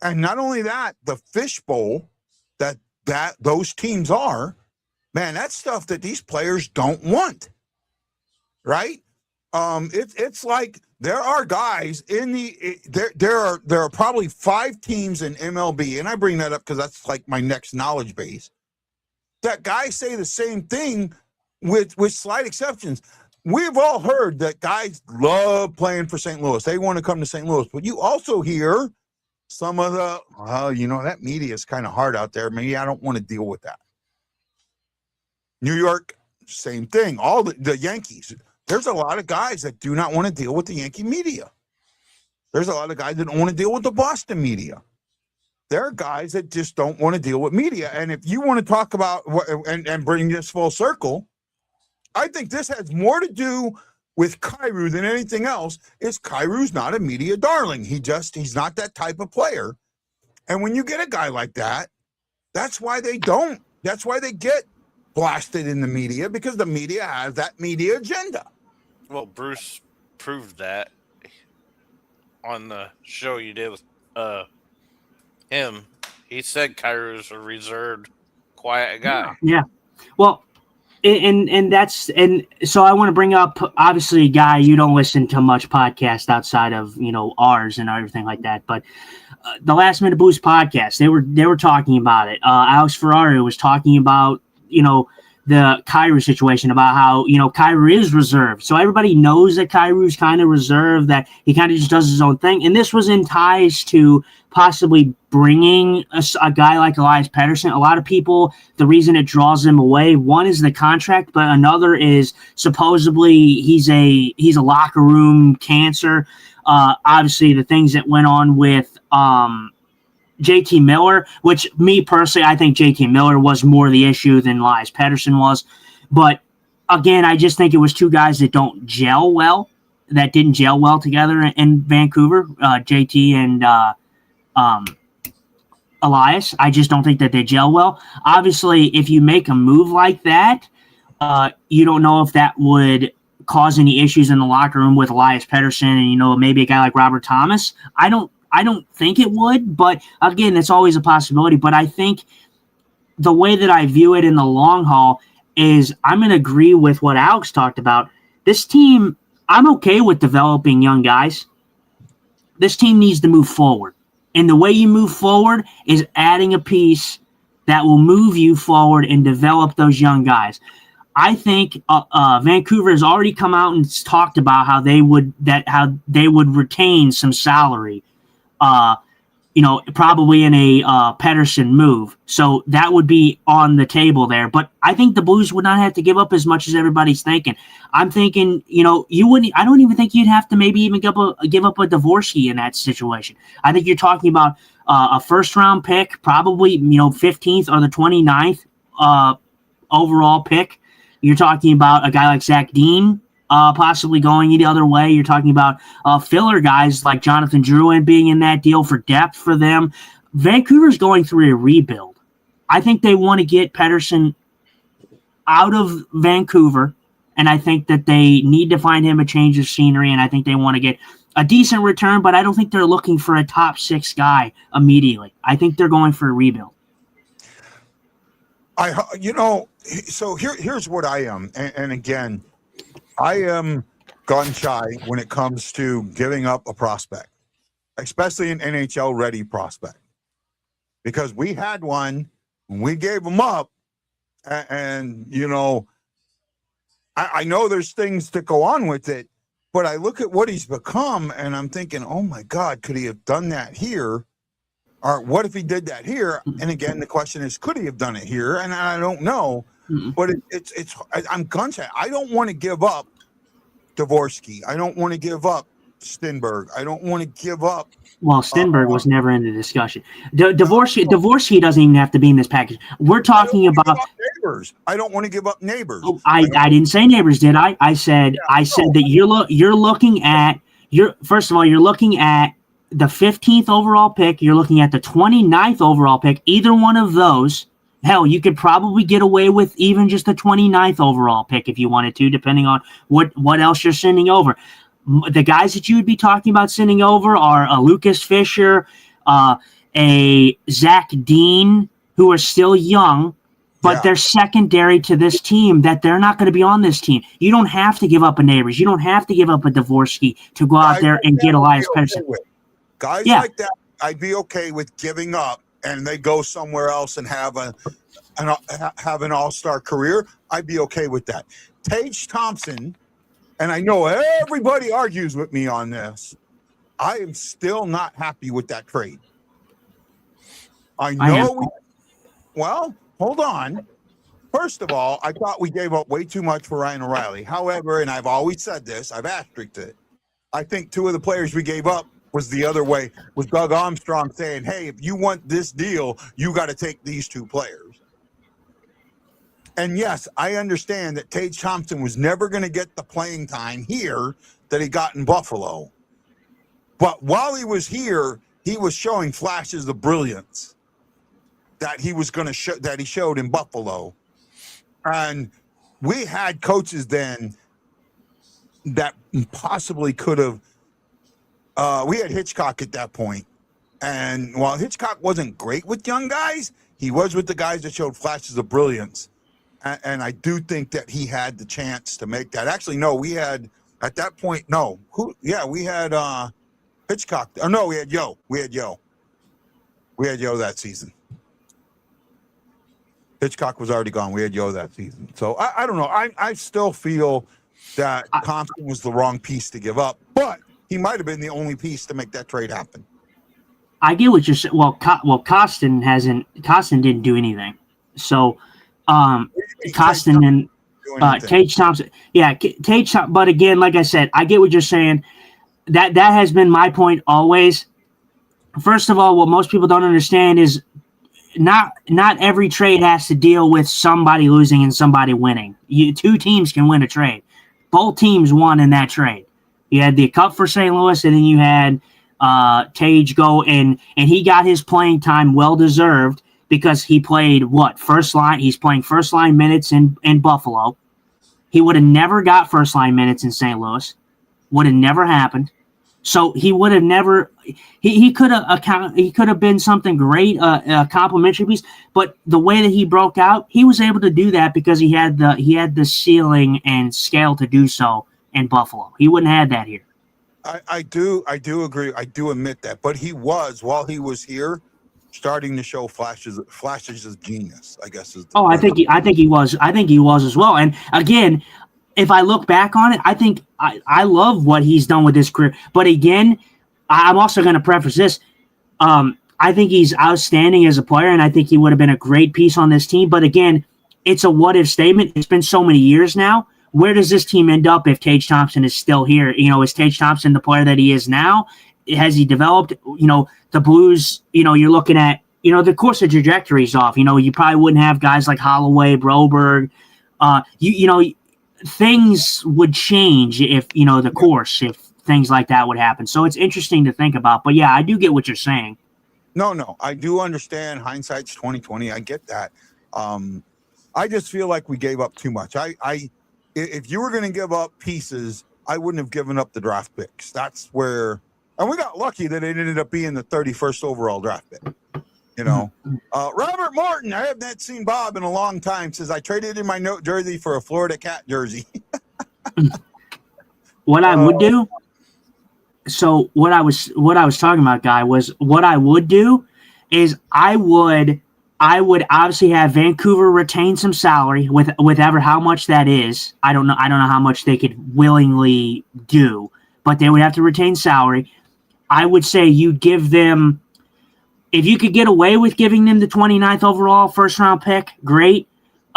Speaker 1: And not only that, the fishbowl that those teams are, man, that's stuff that these players don't want, right? It's like there are guys there are probably 5 teams in MLB, and I bring that up because that's like my next knowledge base. That guys say the same thing with slight exceptions. We've all heard that guys love playing for St. Louis. They want to come to St. Louis, but you also hear some of that media is kind of hard out there. Maybe I don't want to deal with that. New York, same thing. All the Yankees. There's a lot of guys that do not want to deal with the Yankee media. There's a lot of guys that don't want to deal with the Boston media. There are guys that just don't want to deal with media. And if you want to talk about and bring this full circle, I think this has more to do with Kyrou than anything else. Is Kyrou's not a media darling. He's not that type of player. And when you get a guy like that, that's why they get blasted in the media, because the media has that media agenda.
Speaker 5: Well, Bruce proved that on the show you did with him. He said Kyrou's a reserved, quiet guy.
Speaker 3: Yeah. Well, and so I want to bring up, obviously, Guy, you don't listen to much podcast outside of ours and everything like that, but the Last Minute Boost podcast, they were talking about it. Alex Ferrari was talking about the Kyrou situation, about how Kyrou is reserved, so everybody knows that Kyrou's kind of reserved, that he kind of just does his own thing, and this was in ties to possibly bringing a guy like Elias Pettersson. A lot of people, the reason it draws them away, one is the contract, but another is supposedly he's a locker room cancer. Obviously, the things that went on with JT Miller, which me personally, I think JT Miller was more the issue than Elias Pettersson was. But again, I just think it was two guys that didn't gel well together in Vancouver, JT and Elias. I just don't think that they gel well. Obviously, if you make a move like that, you don't know if that would cause any issues in the locker room with Elias Pettersson and maybe a guy like Robert Thomas. I don't think it would, but again, it's always a possibility. But I think the way that I view it in the long haul is I'm going to agree with what Alex talked about. This team, I'm okay with developing young guys. This team needs to move forward. And the way you move forward is adding a piece that will move you forward and develop those young guys. I think Vancouver has already come out and talked about how they would retain some salary, probably in a Pettersson move. So that would be on the table there. But I think the Blues would not have to give up as much as everybody's thinking. I'm thinking, you wouldn't. I don't even think you'd have to maybe even give up a Dvorsky in that situation. I think you're talking about a first-round pick, probably 15th or the 29th overall pick. You're talking about a guy like Zach Dean possibly going the other way. You're talking about filler guys like Jonathan Drouin being in that deal for depth for them. Vancouver's going through a rebuild. I think they want to get Pettersson out of Vancouver, and I think that they need to find him a change of scenery, and I think they want to get a decent return, but I don't think they're looking for a top 6 guy immediately. I think they're going for a rebuild.
Speaker 1: So here's what I am, and again, I am gun shy when it comes to giving up a prospect, especially an NHL ready prospect, because we had one, we gave him up, and I know there's things that go on with it, but I look at what he's become, and I'm thinking, oh my God, could he have done that here? Or what if he did that here? And again, the question is, could he have done it here? And I don't know. But I'm gun shy. I don't want to give up Dvorsky. I don't want to give up Stenberg. I don't want to give up.
Speaker 3: Well, Stenberg was never in the discussion. Dvorsky doesn't even have to be in this package. We're talking about
Speaker 1: neighbors. I don't want to give up neighbors.
Speaker 3: Oh, I didn't say neighbors, did I? I said that you're looking at first of all, you're looking at the 15th overall pick. You're looking at the 29th overall pick. Either one of those. Hell, you could probably get away with even just the 29th overall pick if you wanted to, depending on what else you're sending over. The guys that you would be talking about sending over are a Lucas Fisher, a Zach Dean, who are still young, but they're secondary to this team, that they're not going to be on this team. You don't have to give up a Neighbors. You don't have to give up a Dvorsky to go out there and get Elias Pettersson.
Speaker 1: Guys like that, I'd be okay with giving up, and they go somewhere else and have an all-star career. I'd be okay with that. Tage Thompson, and I know everybody argues with me on this, I am still not happy with that trade. I know. Well, hold on. First of all, I thought we gave up way too much for Ryan O'Reilly. However, and I've always said this, I've asterisked it. I think two of the players we gave up was the other way, with Doug Armstrong saying, hey, if you want this deal, you got to take these two players. And yes, I understand that Tage Thompson was never going to get the playing time here that he got in Buffalo. But while he was here, he was showing flashes of brilliance that he was going to show, that he showed in Buffalo. And we had coaches then that possibly could have. We had Hitchcock at that point. And while Hitchcock wasn't great with young guys, he was with the guys that showed flashes of brilliance. And I do think that he had the chance to make that. Actually, no, we had at that point, no. We had Hitchcock. Oh, no, we had Yo. We had Yo that season. Hitchcock was already gone. We had Yo that season. So I don't know. I still feel that Thompson was the wrong piece to give up, but he might have been the only piece to make that trade happen.
Speaker 3: I get what you're saying. Well, Costin didn't do anything. So, Costin and Tage Thompson. Yeah, Tage Thompson. But again, like I said, I get what you're saying. That has been my point always. First of all, what most people don't understand is not every trade has to deal with somebody losing and somebody winning. Two teams can win a trade. Both teams won in that trade. You had the Cup for St. Louis, and then you had Tage go and he got his playing time well deserved because he played first line. He's playing first line minutes in Buffalo. He would have never got first line minutes in St. Louis. Would have never happened. So he would have never. He could have been something great, a complimentary piece. But the way that he broke out, he was able to do that because he had the ceiling and scale to do so in Buffalo. He wouldn't have had that here.
Speaker 1: I do agree. I do admit that. But he was, while he was here, starting to show flashes of genius, I guess.
Speaker 3: I think he was. I think he was as well. And again, if I look back on it, I think I love what he's done with his career. But again, I'm also going to preface this. I think he's outstanding as a player, and I think he would have been a great piece on this team. But again, it's a what-if statement. It's been so many years now. Where does this team end up if Tage Thompson is still here? Is Tage Thompson the player that he is now? Has he developed? The Blues, you're looking at, the course of trajectory is off. You probably wouldn't have guys like Holloway, Broberg. Things would change if if things like that would happen. So it's interesting to think about. But yeah, I do get what you're saying.
Speaker 1: No, I do understand. Hindsight's 2020. I get that. I just feel like we gave up too much. If you were going to give up pieces, I wouldn't have given up the draft picks. That's where, and we got lucky that it ended up being the 31st overall draft pick. Robert Morton, I have not seen Bob in a long time, says I traded in my note jersey for a Florida Cat jersey.
Speaker 3: What I would do. So what I was talking about, Guy, was what I would do is I would obviously have Vancouver retain some salary with ever how much that is. I don't know how much they could willingly do, but they would have to retain salary. I would say you'd give them, if you could get away with giving them the 29th overall first round pick, great.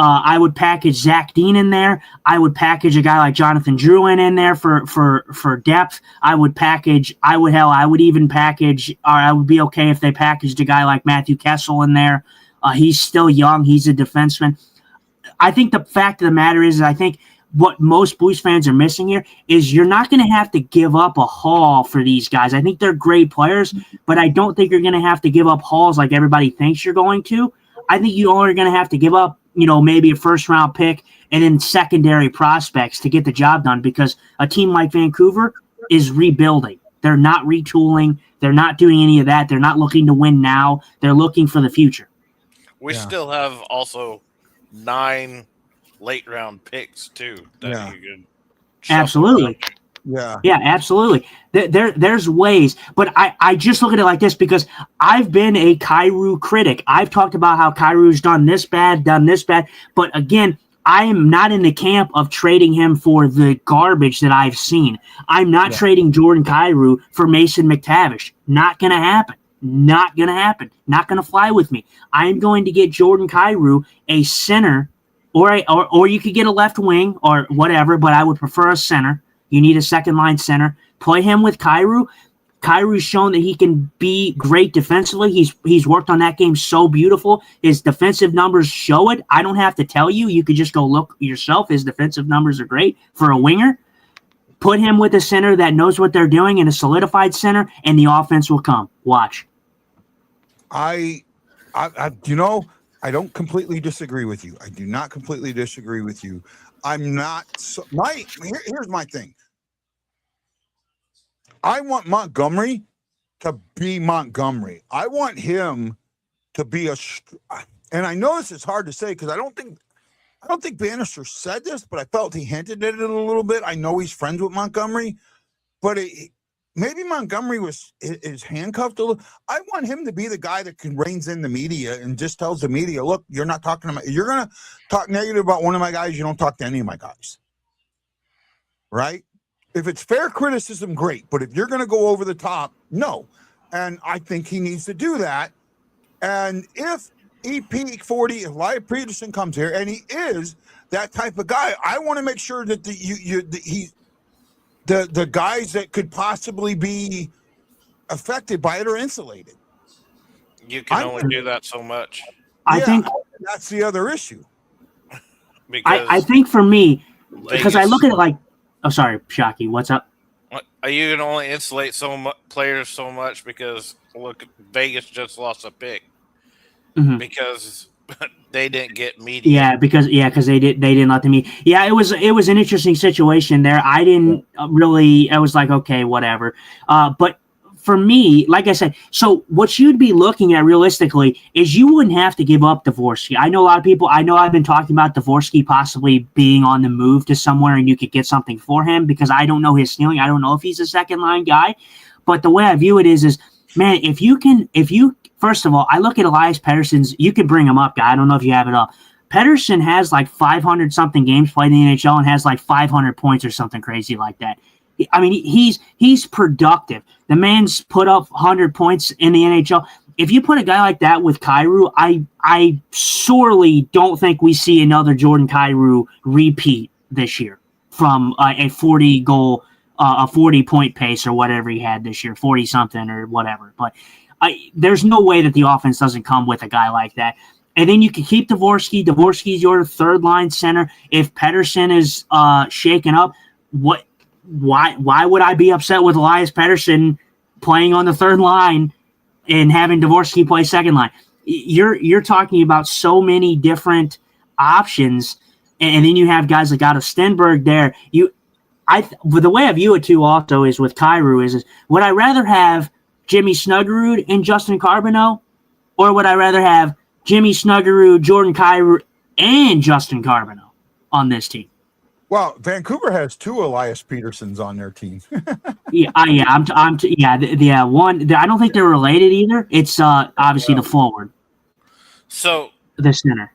Speaker 3: I would package Zach Dean in there. I would package a guy like Jonathan Drouin in there for depth. I would even package, or I would be okay if they packaged a guy like Matthew Kessel in there. He's still young. He's a defenseman. I think the fact of the matter is, I think what most Blues fans are missing here is you're not going to have to give up a haul for these guys. I think they're great players, but I don't think you're going to have to give up hauls like everybody thinks you're going to. I think you only are going to have to give up, maybe a first-round pick and then secondary prospects to get the job done, because a team like Vancouver is rebuilding. They're not retooling. They're not doing any of that. They're not looking to win now. They're looking for the future.
Speaker 5: We still have also 9 late-round picks, too. That you could
Speaker 3: absolutely. Yeah, absolutely. There's ways, but I just look at it like this because I've been a Kyrou critic. I've talked about how Kyrou's done this bad, but again, I am not in the camp of trading him for the garbage that I've seen. I'm not trading Jordan Kyrou for Mason McTavish. Not going to happen. Not going to happen. Not going to fly with me. I'm going to get Jordan Kyrou a center, or you could get a left wing or whatever, but I would prefer a center. You need a second-line center. Play him with Kyrou. Kyrou's shown that he can be great defensively. He's worked on that game so beautiful. His defensive numbers show it. I don't have to tell you. You could just go look yourself. His defensive numbers are great for a winger. Put him with a center that knows what they're doing and a solidified center, and the offense will come. Watch.
Speaker 1: I don't completely disagree with you. I do not completely disagree with you. I'm not. Here's my thing. I want Montgomery to be Montgomery. I want him to be and I know this is hard to say because I don't think Bannister said this, but I felt he hinted at it a little bit. I know he's friends with Montgomery, but maybe Montgomery is handcuffed a little. I want him to be the guy that can reins in the media and just tells the media, look, you're not talking to you're going to talk negative about one of my guys. You don't talk to any of my guys. Right? If it's fair criticism, great. But if you're going to go over the top, no. And I think he needs to do that. And if EP 40, if Elias Peterson comes here and he is that type of guy, I want to make sure that the guys that could possibly be affected by it are insulated.
Speaker 5: You can only do that so much.
Speaker 3: I think
Speaker 1: that's the other issue.
Speaker 3: I think for me, because I look at it like, oh, sorry, Shockey, what's up?
Speaker 5: You can only insulate players so much because look, Vegas just lost a pick
Speaker 3: Mhm.
Speaker 5: because they didn't get media.
Speaker 3: Yeah, because they didn't let them eat. Yeah, it was an interesting situation there. I didn't really. I was like, okay, whatever. But for me, like I said, so what you'd be looking at realistically is you wouldn't have to give up Dvorsky. I know a lot of people. I know I've been talking about Dvorsky possibly being on the move to somewhere, and you could get something for him because I don't know his ceiling. I don't know if he's a second line guy. But the way I view it is man, if you first of all, I look at Elias Pettersson's. You can bring him up, guy. I don't know if you have it up. Pettersson has like 500 something games played in the NHL and has like 500 points or something crazy like that. I mean, he's productive. The man's put up 100 points in the NHL. If you put a guy like that with Kyrou, I sorely don't think we see another Jordan Kyrou repeat this year from a 40 goal, a 40 point pace or whatever he had this year, 40 something or whatever. But there's no way that the offense doesn't come with a guy like that. And then you can keep Dvorsky. Dvorsky's your third line center. If Pettersson is shaken up, why would I be upset with Elias Pettersson playing on the third line and having Dvorsky play second line? You're talking about so many different options, and then you have guys like out of Stenberg there. The way I view it too also is with Kyrou is would I rather have Jimmy Snuggerud and Justin Carbonneau, or would I rather have Jimmy Snuggerud, Jordan Kyrou, and Justin Carbonneau on this team?
Speaker 1: Well, Vancouver has 2 Elias Petersons on their team.
Speaker 3: One. I don't think they're related either. It's obviously the forward,
Speaker 5: So
Speaker 3: the center.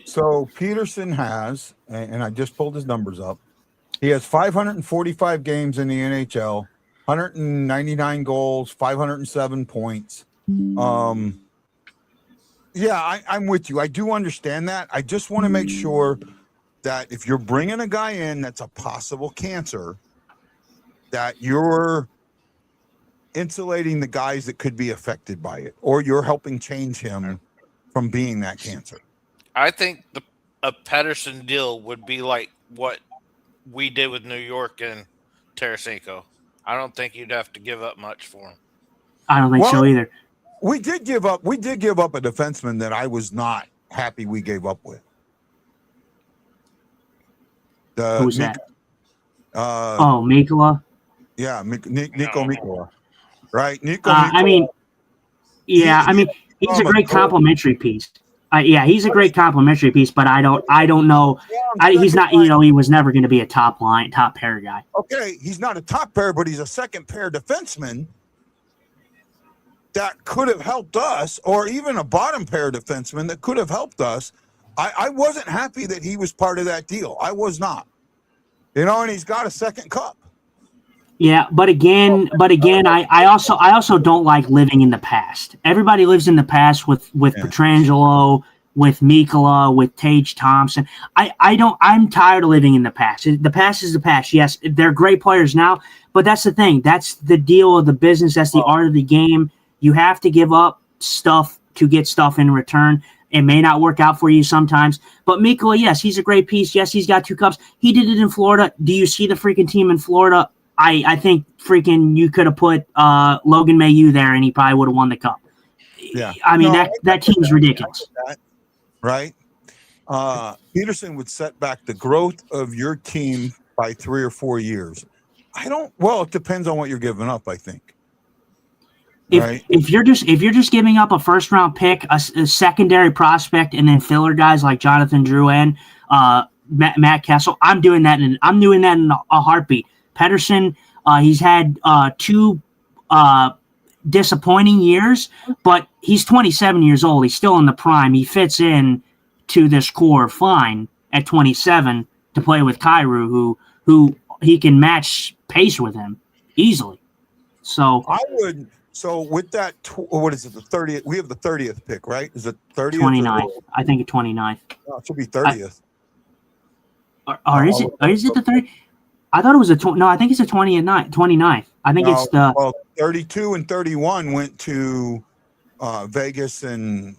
Speaker 1: So Peterson has, and I just pulled his numbers up. He has 545 games in the NHL, 199 goals, 507 points. Yeah, I'm with you. I do understand that. I just want to make sure that if you're bringing a guy in that's a possible cancer, that you're insulating the guys that could be affected by it, or you're helping change him from being that cancer.
Speaker 5: I think a Pettersson deal would be like what we did with New York and Tarasenko. I don't think you'd have to give up much for him.
Speaker 3: I don't think so either.
Speaker 1: We did give up a defenseman that I was not happy we gave up with.
Speaker 3: Who's that? Mikkola.
Speaker 1: Yeah, Nico Mikkola. Right? Nico
Speaker 3: Mikkola. I mean, yeah, he's a great complimentary piece. He's a great complimentary piece, but I don't know. He's not, he was never going to be a top pair guy.
Speaker 1: Okay, he's not a top pair, but he's a second pair defenseman that could have helped us, or even a bottom pair defenseman that could have helped us. I wasn't happy that he was part of that deal. I was not. And he's got a second cup.
Speaker 3: Yeah, but again, I also don't like living in the past. Everybody lives in the past with Pietrangelo, with Mikkola, with Tage Thompson. I'm tired of living in the past. The past is the past. Yes, they're great players now, but that's the thing. That's the deal of the business. That's the art of the game. You have to give up stuff to get stuff in return. It may not work out for you sometimes. But Mikkola, yes, he's a great piece. Yes, he's got 2 cups. He did it in Florida. Do you see the freaking team in Florida? I think freaking you could have put Logan Mailloux there and he probably would have won the cup.
Speaker 1: Yeah.
Speaker 3: I mean, that team's ridiculous.
Speaker 1: Right? Peterson would set back the growth of your team by 3 or 4 years. It depends on what you're giving up, I think.
Speaker 3: If you're just giving up a first round pick, a secondary prospect, and then filler guys like Jonathan Drouin, Matt Kessel, I'm doing that in a heartbeat. Pettersson, he's had 2 disappointing years, but he's 27 years old. He's still in the prime. He fits in to this core fine at 27 to play with Kyrou, who he can match pace with him easily. So
Speaker 1: I would. So with that, what is it? The 30th. We have the 30th pick, right? Is it 30th?
Speaker 3: 29th. I think it's 29th.
Speaker 1: No, it should be 30th.
Speaker 3: Or is it? Or is it the 30th? I thought it was no, I think it's the 29th. I think it's the
Speaker 1: 32 and 31 went to Vegas and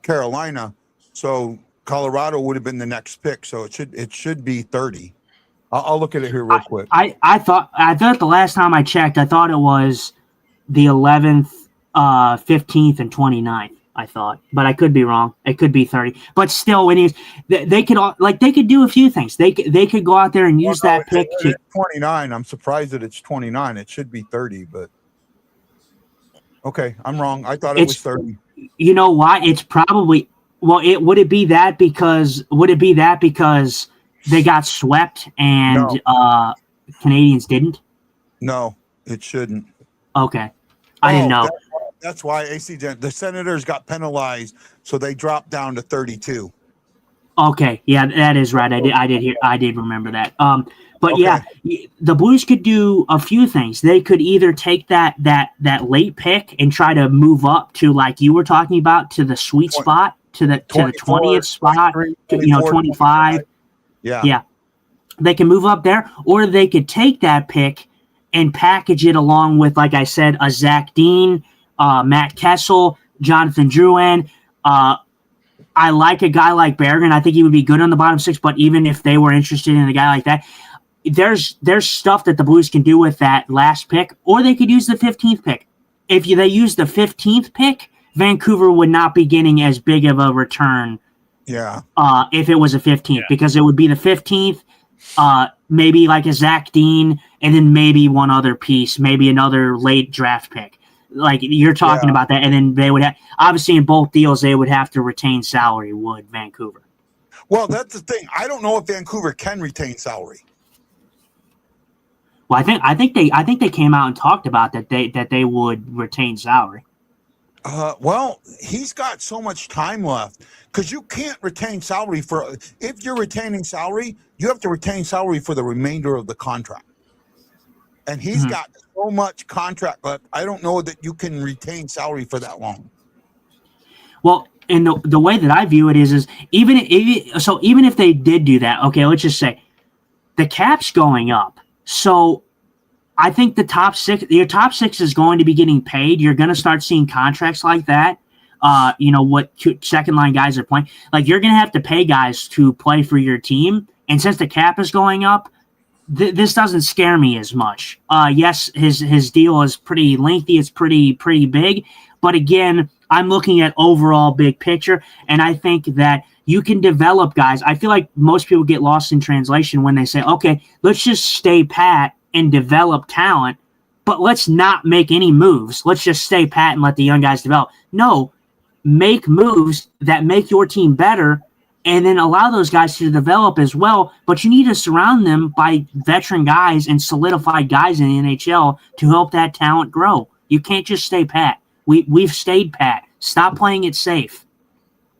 Speaker 1: Carolina. So Colorado would have been the next pick, so it should be 30. I'll look at it here real quick.
Speaker 3: I thought the last time I checked, I thought it was the 11th, 15th, and 29th. I thought, but I could be wrong. It could be 30. But still, they could do a few things. They could go out there and use that pick to
Speaker 1: 29. I'm surprised that it's 29. It should be 30, but okay, I'm wrong. I thought it was 30.
Speaker 3: You know why? It's probably would it be that because they got swept and Canadians didn't?
Speaker 1: No, it shouldn't.
Speaker 3: Okay, I didn't know.
Speaker 1: That's why the Senators got penalized, so they dropped down to 32.
Speaker 3: Okay, yeah, that is right. I did remember that. But
Speaker 1: Okay.
Speaker 3: yeah, the Blues could do a few things. They could either take that late pick and try to move up to, like you were talking about, to the sweet spot, to the 20th spot, 25. Yeah. They can move up there, or they could take that pick and package it along with, like I said, a Zach Dean, Matt Kessel, Jonathan Drouin. I like a guy like Bergen. I think he would be good on the bottom six, but even if they were interested in a guy like that, there's stuff that the Blues can do with that last pick, or they could use the 15th pick. If they use the 15th pick, Vancouver would not be getting as big of a return if it was a 15th, because it would be the 15th, maybe like a Zach Dean, and then maybe one other piece, maybe another late draft pick. Like you're talking about that, and then they would have, obviously in both deals, they would have to retain salary, would Vancouver.
Speaker 1: Well, that's the thing. I don't know if Vancouver can retain salary.
Speaker 3: Well, I think they came out and talked about that they would retain salary.
Speaker 1: Well, he's got so much time left because you can't retain salary if you're retaining salary, you have to retain salary for the remainder of the contract. And he's got so much contract left. I don't know that you can retain salary for that long.
Speaker 3: Well, and the way that I view it is even if they did do that, okay, let's just say the cap's going up. So I think your top six is going to be getting paid. You're going to start seeing contracts like that. What second line guys are playing. Like you're going to have to pay guys to play for your team. And since the cap is going up, this doesn't scare me as much. Yes, his deal is pretty lengthy. It's pretty big. But again, I'm looking at overall big picture, and I think that you can develop guys. I feel like most people get lost in translation when they say, okay, let's just stay pat and develop talent, but let's not make any moves. Let's just stay pat and let the young guys develop. No, make moves that make your team better, and then allow those guys to develop as well. But you need to surround them by veteran guys and solidified guys in the NHL to help that talent grow. You can't just stay pat. We've stayed pat. Stop playing it safe.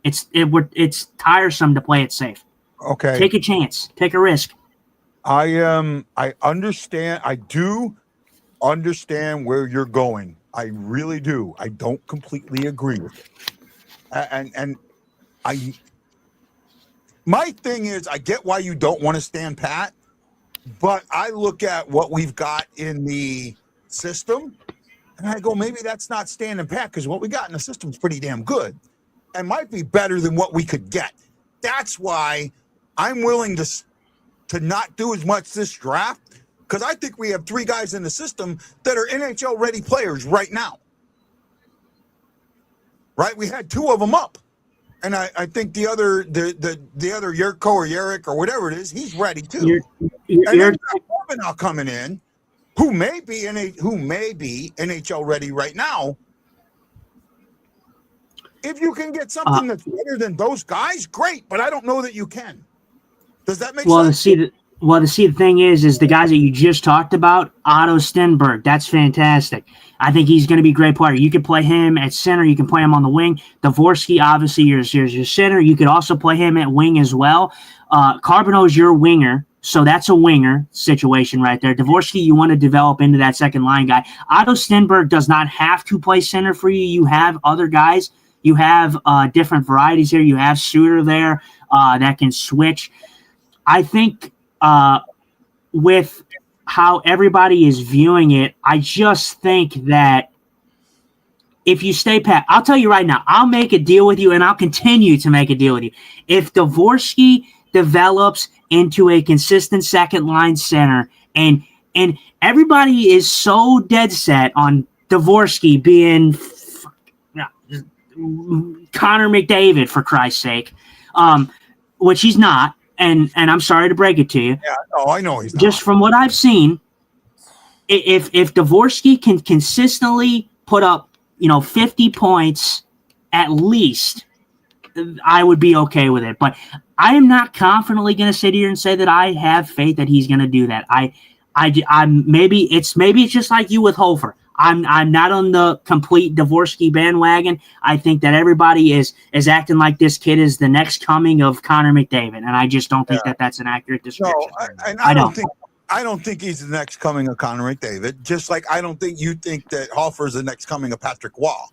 Speaker 3: It's tiresome to play it safe.
Speaker 1: Okay.
Speaker 3: Take a chance. Take a risk.
Speaker 1: I understand. I do understand where you're going. I really do. I don't completely agree with it. My thing is, I get why you don't want to stand pat, but I look at what we've got in the system, and I go, maybe that's not standing pat, because what we got in the system is pretty damn good and might be better than what we could get. That's why I'm willing to not do as much this draft, because I think we have 3 guys in the system that are NHL-ready players right now. Right? We had 2 of them up. And I think the other Yurko or Yerrick or whatever it is, he's ready too. And then now coming in, who may be NHL ready right now. If you can get something that's better than those guys, great. But I don't know that you can. Does that make sense?
Speaker 3: The thing is the guys that you just talked about, Otto Stenberg, that's fantastic. I think he's going to be a great player. You can play him at center. You can play him on the wing. Dvorsky, obviously, your center. You could also play him at wing as well. Carbonneau's your winger, so that's a winger situation right there. Dvorsky, you want to develop into that second line guy. Otto Stenberg does not have to play center for you. You have other guys. You have different varieties here. You have Suter there that can switch. I think with how everybody is viewing it, I just think that if you stay pat, I'll tell you right now, I'll make a deal with you, and I'll continue to make a deal with you. If Dvorsky develops into a consistent second line center, and everybody is so dead set on Dvorsky being Connor McDavid, for Christ's sake, which he's not, and I'm sorry to break it to you.
Speaker 1: Yeah, oh, I know he's not.
Speaker 3: Just from what I've seen, if Dvorsky can consistently put up 50 points at least, I would be okay with it. But I am not confidently going to sit here and say that I have faith that he's going to do that. I'm maybe it's just like you with Hofer. I'm not on the complete Dvorsky bandwagon. I think that everybody is acting like this kid is the next coming of Connor McDavid, and I just don't think that that's an accurate description.
Speaker 1: No, I don't think he's the next coming of Connor McDavid. Just like I don't think you think that Hofer is the next coming of Patrick Wall.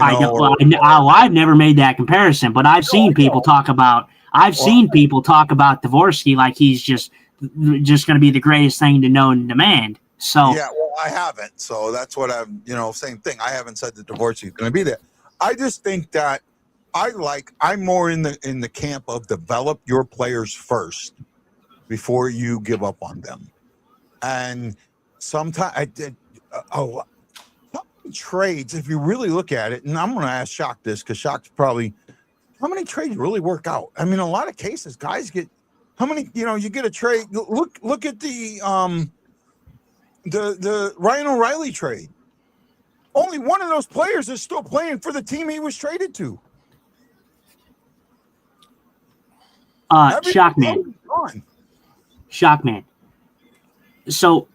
Speaker 3: I've never made that comparison, but I've seen people talk about Dvorsky like he's just going to be the greatest thing to know and demand. So
Speaker 1: yeah, well, I haven't. So that's what I'm. Same thing. I haven't said that Dvorsky is going to be there. I just think that I'm more in the camp of develop your players first before you give up on them. And sometimes I did trades. If you really look at it, and I'm going to ask Shock this because Shock's probably how many trades really work out. I mean, a lot of cases, guys get how many. You get a trade. Look at the Ryan O'Reilly trade. Only one of those players is still playing for the team he was traded to.
Speaker 3: Shockman. Shockman. So,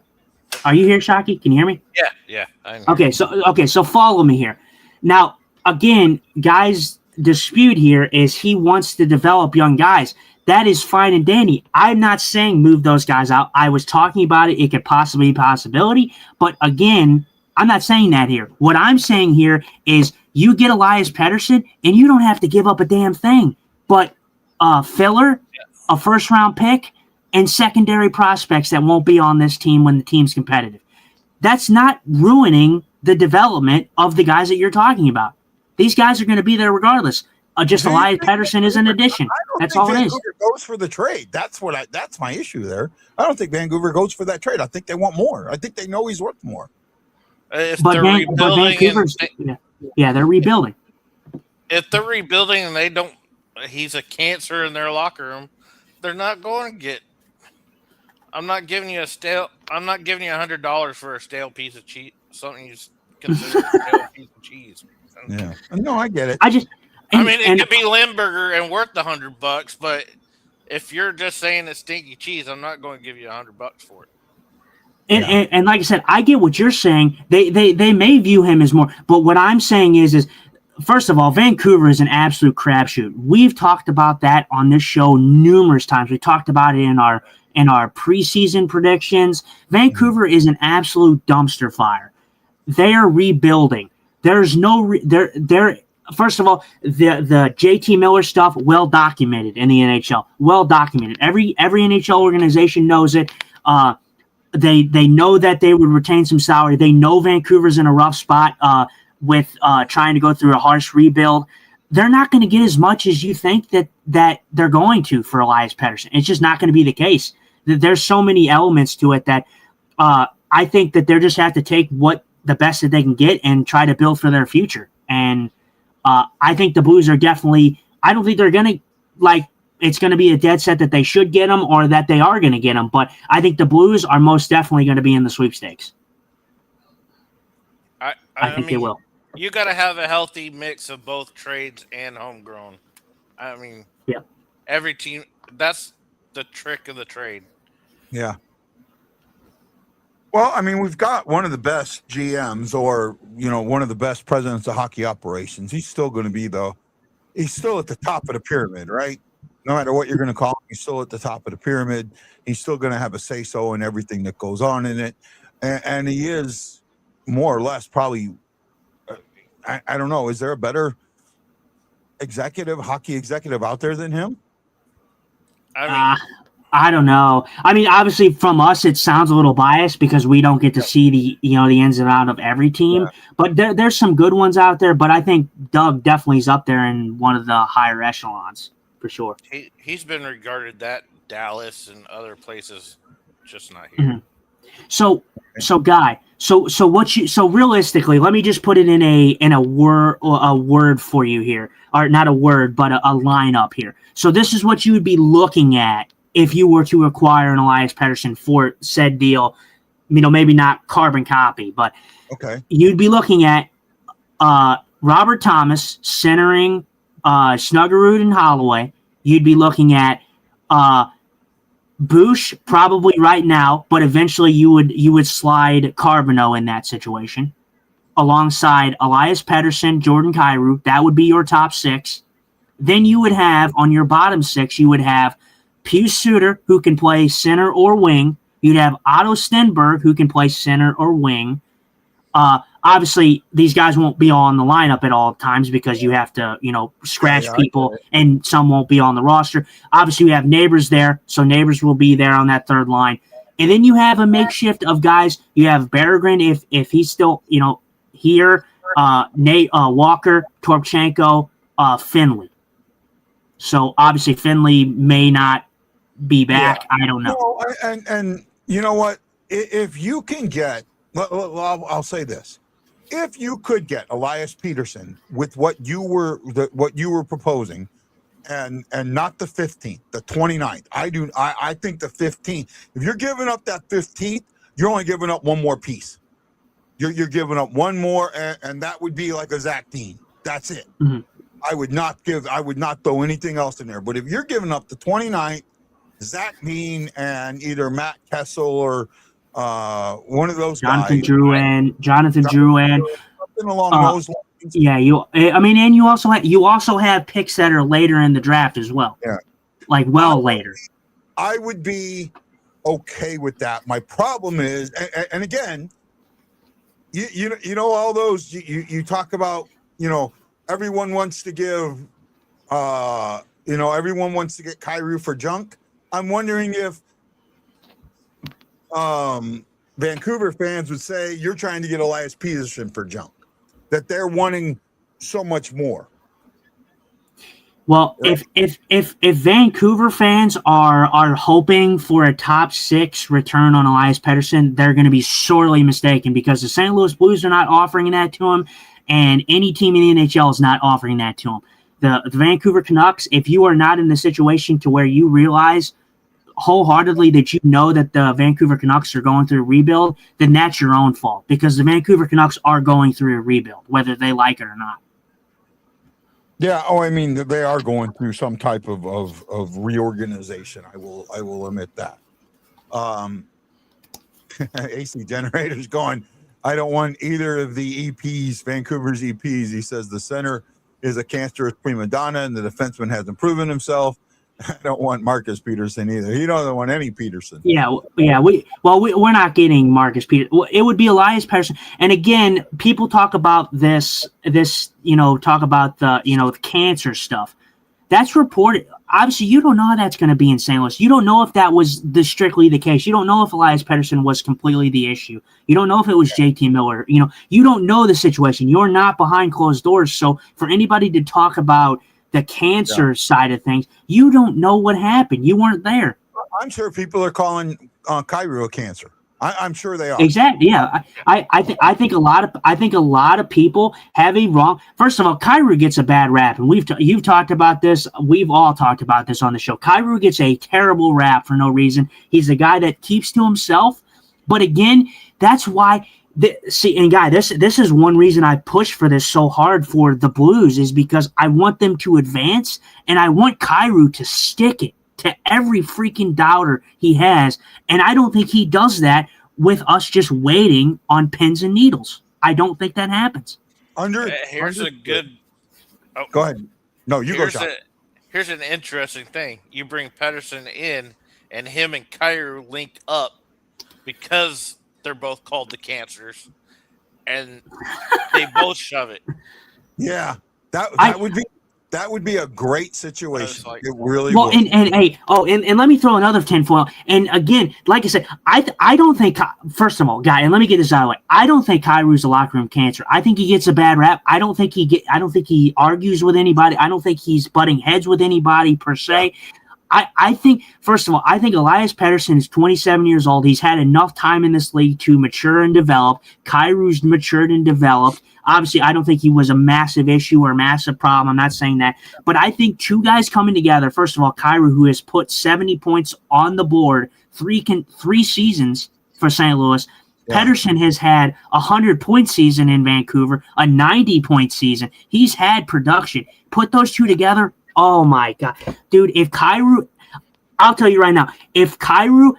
Speaker 3: are you here, Shockey? Can you hear me?
Speaker 5: Yeah.
Speaker 3: Okay, so follow me here. Now, again, guys' dispute here is he wants to develop young guys. That is fine and dandy. I'm not saying move those guys out. I was talking about it. It could possibly be a possibility. But again, I'm not saying that here. What I'm saying here is you get Elias Pettersson, and you don't have to give up a damn thing. But filler, a first-round pick, and secondary prospects that won't be on this team when the team's competitive. That's not ruining the development of the guys that you're talking about. These guys are going to be there regardless. Just Elias Pettersson is an addition. That's all it is.
Speaker 1: Vancouver goes for the trade. That's my issue there. I don't think Vancouver goes for that trade. I think they want more. I think they know he's worth more.
Speaker 5: If
Speaker 3: But
Speaker 5: they're
Speaker 3: Vancouver's, they're rebuilding.
Speaker 5: If they're rebuilding and he's a cancer in their locker room, they're not going to get. I'm not giving you $100 for a stale piece of cheese. Something you consider a stale piece of cheese.
Speaker 1: Yeah, no, I get it.
Speaker 5: It could be Limburger and worth $100, but if you're just saying it's stinky cheese, I'm not going to give you $100 for it.
Speaker 3: And like I said, I get what you're saying. They may view him as more, but what I'm saying is first of all, Vancouver is an absolute crapshoot. We've talked about that on this show numerous times. We talked about it in our preseason predictions. Vancouver is an absolute dumpster fire. They are rebuilding. There's no they're first of all, the JT Miller stuff, well documented in the NHL. Well documented. Every NHL organization knows it. They know that they would retain some salary. They know Vancouver's in a rough spot with trying to go through a harsh rebuild. They're not going to get as much as you think that they're going to for Elias Pettersson. It's just not going to be the case. There's so many elements to it that I think that they just have to take the best that they can get and try to build for their future. And I think the Blues are definitely – I don't think they're going to it's going to be a dead set that they should get them or that they are going to get them. But I think the Blues are most definitely going to be in the sweepstakes. I think they will.
Speaker 5: You got to have a healthy mix of both trades and homegrown. Every team – that's the trick of the trade.
Speaker 1: Yeah. Well, we've got one of the best GMs or, one of the best presidents of hockey operations. He's still going to be he's still at the top of the pyramid, right? No matter what you're going to call him, he's still at the top of the pyramid. He's still going to have a say-so in everything that goes on in it. And he is more or less probably, I don't know, is there a better hockey executive out there than him?
Speaker 3: I don't know. I mean, obviously, from us, it sounds a little biased because we don't get to see the the ins and out of every team.
Speaker 1: Yeah.
Speaker 3: But there's some good ones out there. But I think Doug definitely is up there in one of the higher echelons for sure.
Speaker 5: He's been regarded that Dallas and other places, just not here.
Speaker 3: Mm-hmm. So Guy, so realistically, let me just put it in a word for you here, or not a word, but a lineup here. So this is what you would be looking at if you were to acquire an Elias Pettersson for said deal. Maybe not carbon copy, but
Speaker 1: Okay.
Speaker 3: you'd be looking at Robert Thomas centering Snuggerud and Holloway. You'd be looking at Bush probably right now, but eventually you would slide Carbonneau in that situation alongside Elias Pettersson, Jordan Kyrou. That would be your top 6. Then you would have on your bottom 6, you would have Pius Suter, who can play center or wing. You'd have Otto Stenberg, who can play center or wing. Obviously, these guys won't be all in the lineup at all times because you have to, scratch people, and some won't be on the roster. Obviously, we have Neighbors there, so Neighbors will be there on that third line. And then you have a makeshift of guys. You have Berggren if he's still, here. Nate Walker, Torpchenko, Finley. So obviously Finley may not be back. Yeah. I don't know.
Speaker 1: No, and you know what? If you can get, I'll say this: if you could get Elias Pettersson with what you were proposing, and not the 15th, the 29th, I think the 15th. If you're giving up that 15th, you're only giving up one more piece. You're giving up one more, and that would be like a Zach Dean. That's it.
Speaker 3: Mm-hmm.
Speaker 1: I would not throw anything else in there. But if you're giving up the 29th, Zach Dean and either Matt Kessel or one of those
Speaker 3: Jonathan
Speaker 1: guys,
Speaker 3: Jonathan Drouin,
Speaker 1: something along those lines.
Speaker 3: Yeah, and you also have picks that are later in the draft as well.
Speaker 1: Yeah,
Speaker 3: like later.
Speaker 1: I would be okay with that. My problem is, and again, you know all those you talk about, everyone wants to give, everyone wants to get Kyrou for junk. I'm wondering if Vancouver fans would say you're trying to get Elias Pettersson for junk, that they're wanting so much more.
Speaker 3: Well, right? if Vancouver fans are hoping for a top 6 return on Elias Pettersson, they're going to be sorely mistaken because the St. Louis Blues are not offering that to him, and any team in the NHL is not offering that to him. The Vancouver Canucks, if you are not in the situation to where you realize wholeheartedly that that the Vancouver Canucks are going through a rebuild, then that's your own fault because the Vancouver Canucks are going through a rebuild, whether they like it or not.
Speaker 1: Yeah. Oh, I mean, they are going through some type of reorganization. I will admit that. AC Generator's going, I don't want either of the EPs, Vancouver's EPs. He says the center is a cancerous prima donna and the defenseman hasn't proven himself. I don't want Marcus Peterson either. He doesn't want any Peterson.
Speaker 3: Yeah. We're not getting Marcus Peterson. It would be Elias Pettersson. And again, people talk about this, talk about the cancer stuff. That's reported. Obviously, you don't know how that's going to be in St. Louis. You don't know if that was strictly the case. You don't know if Elias Pettersson was completely the issue. You don't know if it was JT Miller. You don't know the situation. You're not behind closed doors. So for anybody to talk about the cancer side of things, you don't know what happened. You weren't there.
Speaker 1: I'm sure people are calling Kyrou a cancer. I'm sure they are.
Speaker 3: Exactly. Yeah. I think a lot of people have a wrong. First of all, Kyrou gets a bad rap, and you've talked about this. We've all talked about this on the show. Kyrou gets a terrible rap for no reason. He's a guy that keeps to himself. But again, that's why. Guy, this is one reason I push for this so hard for the Blues is because I want them to advance, and I want Kyrou to stick it to every freaking doubter he has, and I don't think he does that with us just waiting on pins and needles. I don't think that happens.
Speaker 5: Here's a good. Oh,
Speaker 1: go ahead. No, you go.
Speaker 5: Here's an interesting thing. You bring Pettersson in, and him and Kyrou linked up because they're both called the cancers, and they both shove it.
Speaker 1: Yeah, that That would be a great situation.
Speaker 5: like-
Speaker 1: It really
Speaker 3: Well,
Speaker 1: would.
Speaker 3: and let me throw another tinfoil. And again, like I said, I don't think, first of all, guy, and let me get this out of the way. I don't think Kyrie's a locker room cancer. I think he gets a bad rap. I don't think he argues with anybody. I don't think he's butting heads with anybody per se. Yeah. I think, first of all, I think Elias Pettersson is 27 years old. He's had enough time in this league to mature and develop. Kyrou's matured and developed. Obviously, I don't think he was a massive issue or a massive problem. I'm not saying that. But I think two guys coming together, first of all, Kyrou, who has put 70 points on the board three seasons for St. Louis. Yeah. Pettersson has had a 100-point season in Vancouver, a 90-point season. He's had production. Put those two together, oh my God. Dude, if Kyrou, I'll tell you right now, if Kyrou,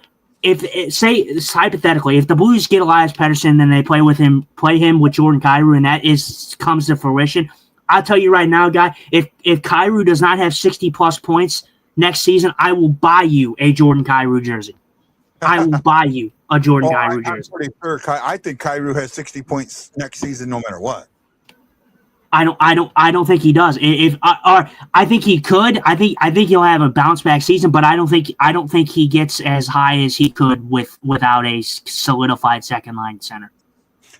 Speaker 3: say hypothetically, if the Blues get Elias Pettersson and they play him with Jordan Kyrou, and that comes to fruition, I'll tell you right now, guy, if Kyrou does not have 60+ points next season, I will buy you a Jordan Kyrou jersey. I will buy you a Jordan Kyrou jersey.
Speaker 1: I'm pretty sure. I think Kyrou has 60 points next season, no matter what.
Speaker 3: I don't think he does. I think he could. I think he'll have a bounce back season, but I don't think he gets as high as he could without a solidified second line center.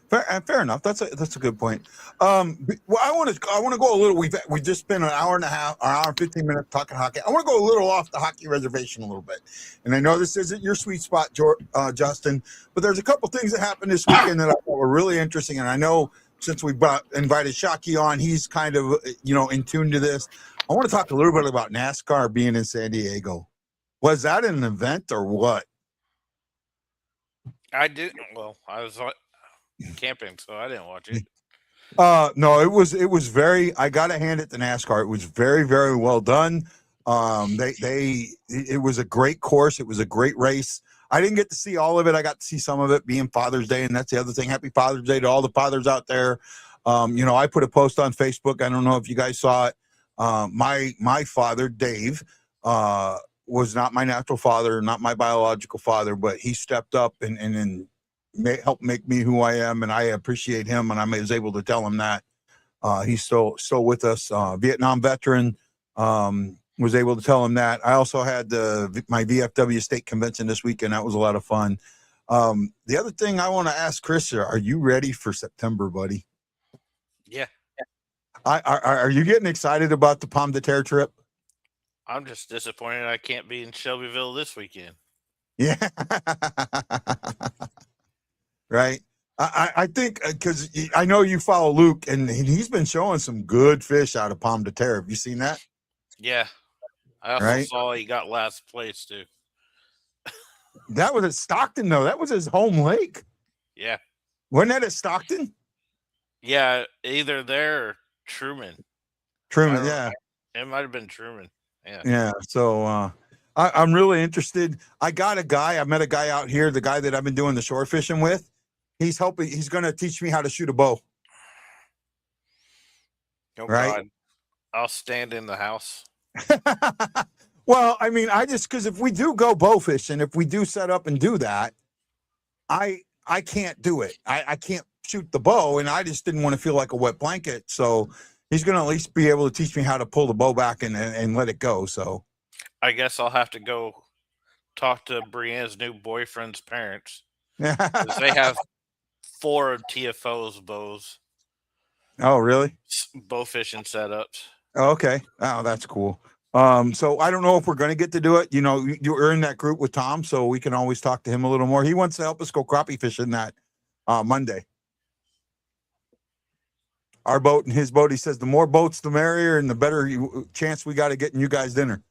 Speaker 1: Fair enough. That's a good point. Well, I want to go a little. We've just spent an hour and a half, an hour and 15 minutes talking hockey. I want to go a little off the hockey reservation a little bit. And I know this isn't your sweet spot, Justin, but there's a couple things that happened this weekend that I thought were really interesting. And I know since we invited Shockey on, he's kind of in tune to this. I want to talk a little bit about NASCAR being in San Diego. Was that an event or what?
Speaker 5: I didn't. Well, I was camping, so I didn't watch it.
Speaker 1: No, it was very. I gotta hand it to NASCAR. It was very, very well done. It was a great course. It was a great race. I didn't get to see all of it. I got to see some of it, being Father's Day, and that's the other thing. Happy Father's Day to all the fathers out there. I put a post on Facebook. I don't know if you guys saw it. My father, Dave, was not my natural father, not my biological father, but he stepped up and helped make me who I am, and I appreciate him, and I was able to tell him that. He's still with us. Vietnam veteran. Was able to tell him that. I also had my VFW state convention this weekend. That was a lot of fun. The other thing I want to ask Chris, are you ready for September, buddy?
Speaker 5: Yeah.
Speaker 1: Are you getting excited about the Pomme de Terre trip?
Speaker 5: I'm just disappointed I can't be in Shelbyville this weekend.
Speaker 1: Yeah. Right. I think because I know you follow Luke, and he's been showing some good fish out of Pomme de Terre. Have you seen that?
Speaker 5: Yeah. I also saw he got last place, too.
Speaker 1: That was at Stockton, though. That was his home lake.
Speaker 5: Yeah.
Speaker 1: Wasn't that at Stockton?
Speaker 5: Yeah, either there or Truman.
Speaker 1: Truman, yeah.
Speaker 5: It might have been Truman. Yeah.
Speaker 1: Yeah. So I'm really interested. I met a guy out here, the guy that I've been doing the shore fishing with. He's going to teach me how to shoot a bow.
Speaker 5: Oh, right? God. I'll stand in the house.
Speaker 1: Well, I mean, because if we do go bow fishing, if we do set up and do that, I can't do it. I can't shoot the bow, and I just didn't want to feel like a wet blanket. So he's going to at least be able to teach me how to pull the bow back and let it go. So
Speaker 5: I guess I'll have to go talk to Brienne's new boyfriend's parents. 'Cause they have 4 of TFO's bows.
Speaker 1: Oh, really?
Speaker 5: Bow fishing setups.
Speaker 1: Oh, okay. Oh, that's cool. So I don't know if we're going to get to do it. You're in that group with Tom, so we can always talk to him a little more. He wants to help us go crappie fishing that Monday. Our boat and his boat, he says the more boats, the merrier, and the better chance we got of getting you guys dinner.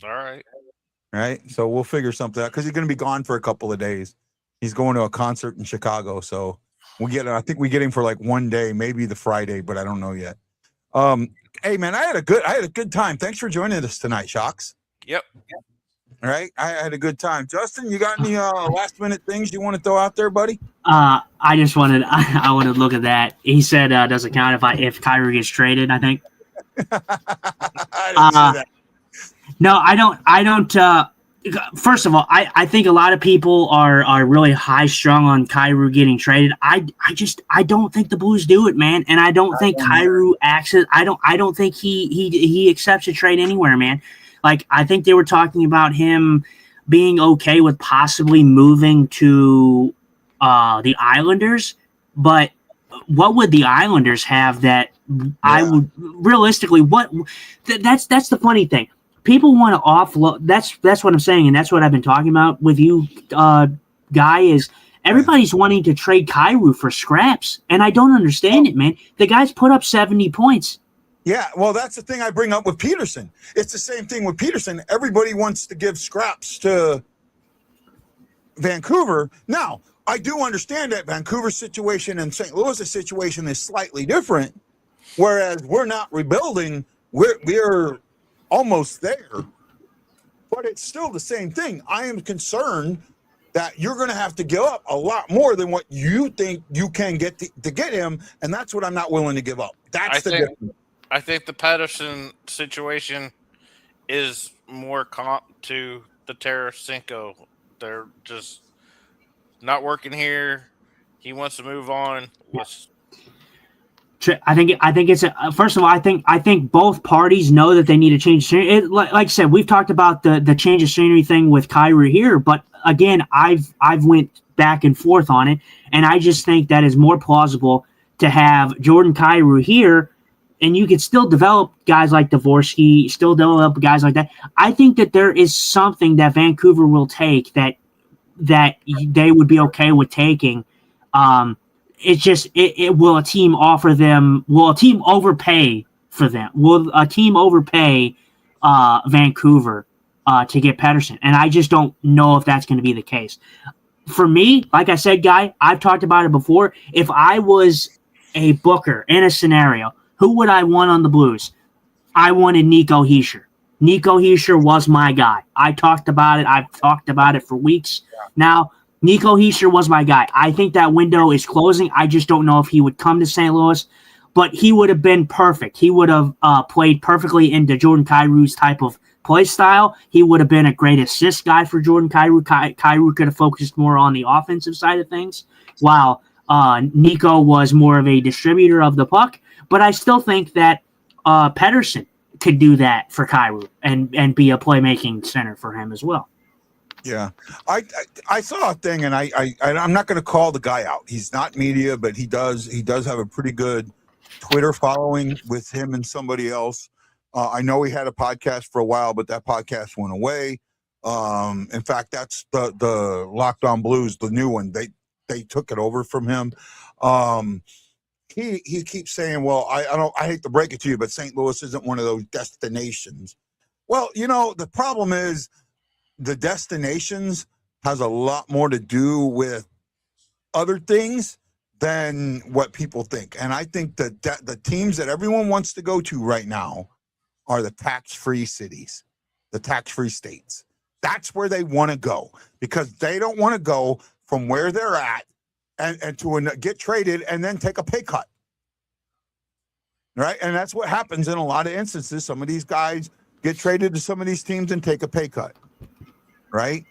Speaker 5: All right.
Speaker 1: Right. So we'll figure something out because he's going to be gone for a couple of days. He's going to a concert in Chicago. So I think we get him for like one day, maybe the Friday, but I don't know yet. Hey man, I had a good time. Thanks for joining us tonight, Shocks.
Speaker 5: Yep.
Speaker 1: All right. I had a good time. Justin, you got any last minute things you want to throw out there, buddy?
Speaker 3: I wanted to look at that. He said does it count if Kyrou gets traded, I think.
Speaker 1: I didn't see that.
Speaker 3: No, I don't first of all, I think a lot of people are really high strung on Kyrou getting traded. I don't think the Blues do it, man, and I don't think Kyrou acts. I don't think he accepts a trade anywhere, man. Like, I think they were talking about him being okay with possibly moving to the Islanders, but what would the Islanders have that I would realistically? That's the funny thing. People want to offload. That's what I'm saying, and that's what I've been talking about with you, Guy. Is everybody's wanting to trade Kyrou for scraps, and I don't understand it, man. The guy's put up 70 points.
Speaker 1: Yeah, well, that's the thing I bring up with Peterson. It's the same thing with Peterson. Everybody wants to give scraps to Vancouver. Now, I do understand that Vancouver's situation and St. Louis' situation is slightly different, whereas we're not rebuilding. We're almost there, but it's still the same thing. I am concerned that you're going to have to give up a lot more than what you think you can get to get him, and that's what I'm not willing to give up. That's the difference.
Speaker 5: I think the Patterson situation is more comp to the Tarasenko. They're just not working here. He wants to move on.
Speaker 3: I think it's first of all, I think both parties know that they need to change scenery. Like I said, we've talked about the change of scenery thing with Kyrou here, but again, I've went back and forth on it, and I just think that is more plausible to have Jordan Kyrou here, and you could still develop guys like Dvorsky, still develop guys like that. I think that there is something that Vancouver will take that they would be okay with taking. It's just, will a team offer them? Will a team overpay for them? Will a team overpay Vancouver to get Pettersson? And I just don't know if that's going to be the case. For me, like I said, Guy, I've talked about it before. If I was a booker in a scenario, who would I want on the Blues? I wanted Nico Hischier. Nico Hischier was my guy. I talked about it. I've talked about it for weeks now. Nico Hischier was my guy. I think that window is closing. I just don't know if he would come to St. Louis, but he would have been perfect. He would have played perfectly into Jordan Kyrou's type of play style. He would have been a great assist guy for Jordan Kyrou. Kyrou could have focused more on the offensive side of things, while Nico was more of a distributor of the puck. But I still think that Pettersson could do that for Kyrou and be a playmaking center for him as well.
Speaker 1: Yeah, I saw a thing, and I'm not going to call the guy out. He's not media, but he does have a pretty good Twitter following with him and somebody else. I know he had a podcast for a while, but that podcast went away. In fact, that's the Locked On Blues, the new one. They took it over from him. He keeps saying, well, I hate to break it to you, but St. Louis isn't one of those destinations. Well, the problem is the destinations has a lot more to do with other things than what people think. And I think that the teams that everyone wants to go to right now are the tax-free cities, the tax-free states. That's where they want to go, because they don't want to go from where they're at and to get traded and then take a pay cut. Right? And that's what happens in a lot of instances. Some of these guys get traded to some of these teams and take a pay cut. Right?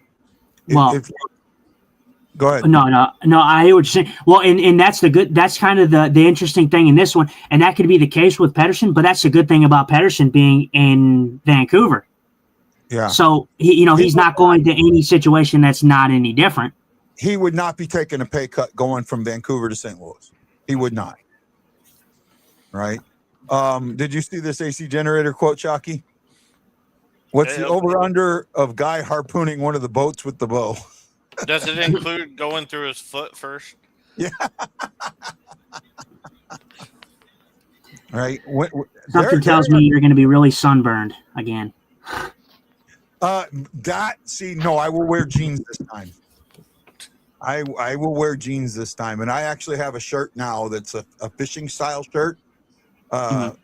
Speaker 3: Well,
Speaker 1: go ahead.
Speaker 3: No, I hear what you're saying. Well, and that's kind of the interesting thing in this one, and that could be the case with Pettersson, but that's the good thing about Pettersson being in Vancouver.
Speaker 1: Yeah.
Speaker 3: So he's not going to any situation that's not any different.
Speaker 1: He would not be taking a pay cut going from Vancouver to St. Louis. He would not. Right? Did you see this AC Generator quote, Shockey? What's the over-under of guy harpooning one of the boats with the bow?
Speaker 5: Does it include going through his foot first?
Speaker 1: Yeah. Right.
Speaker 3: Something tells me you're going to be really sunburned again.
Speaker 1: I will wear jeans this time. I will wear jeans this time. And I actually have a shirt now that's a fishing style shirt. That,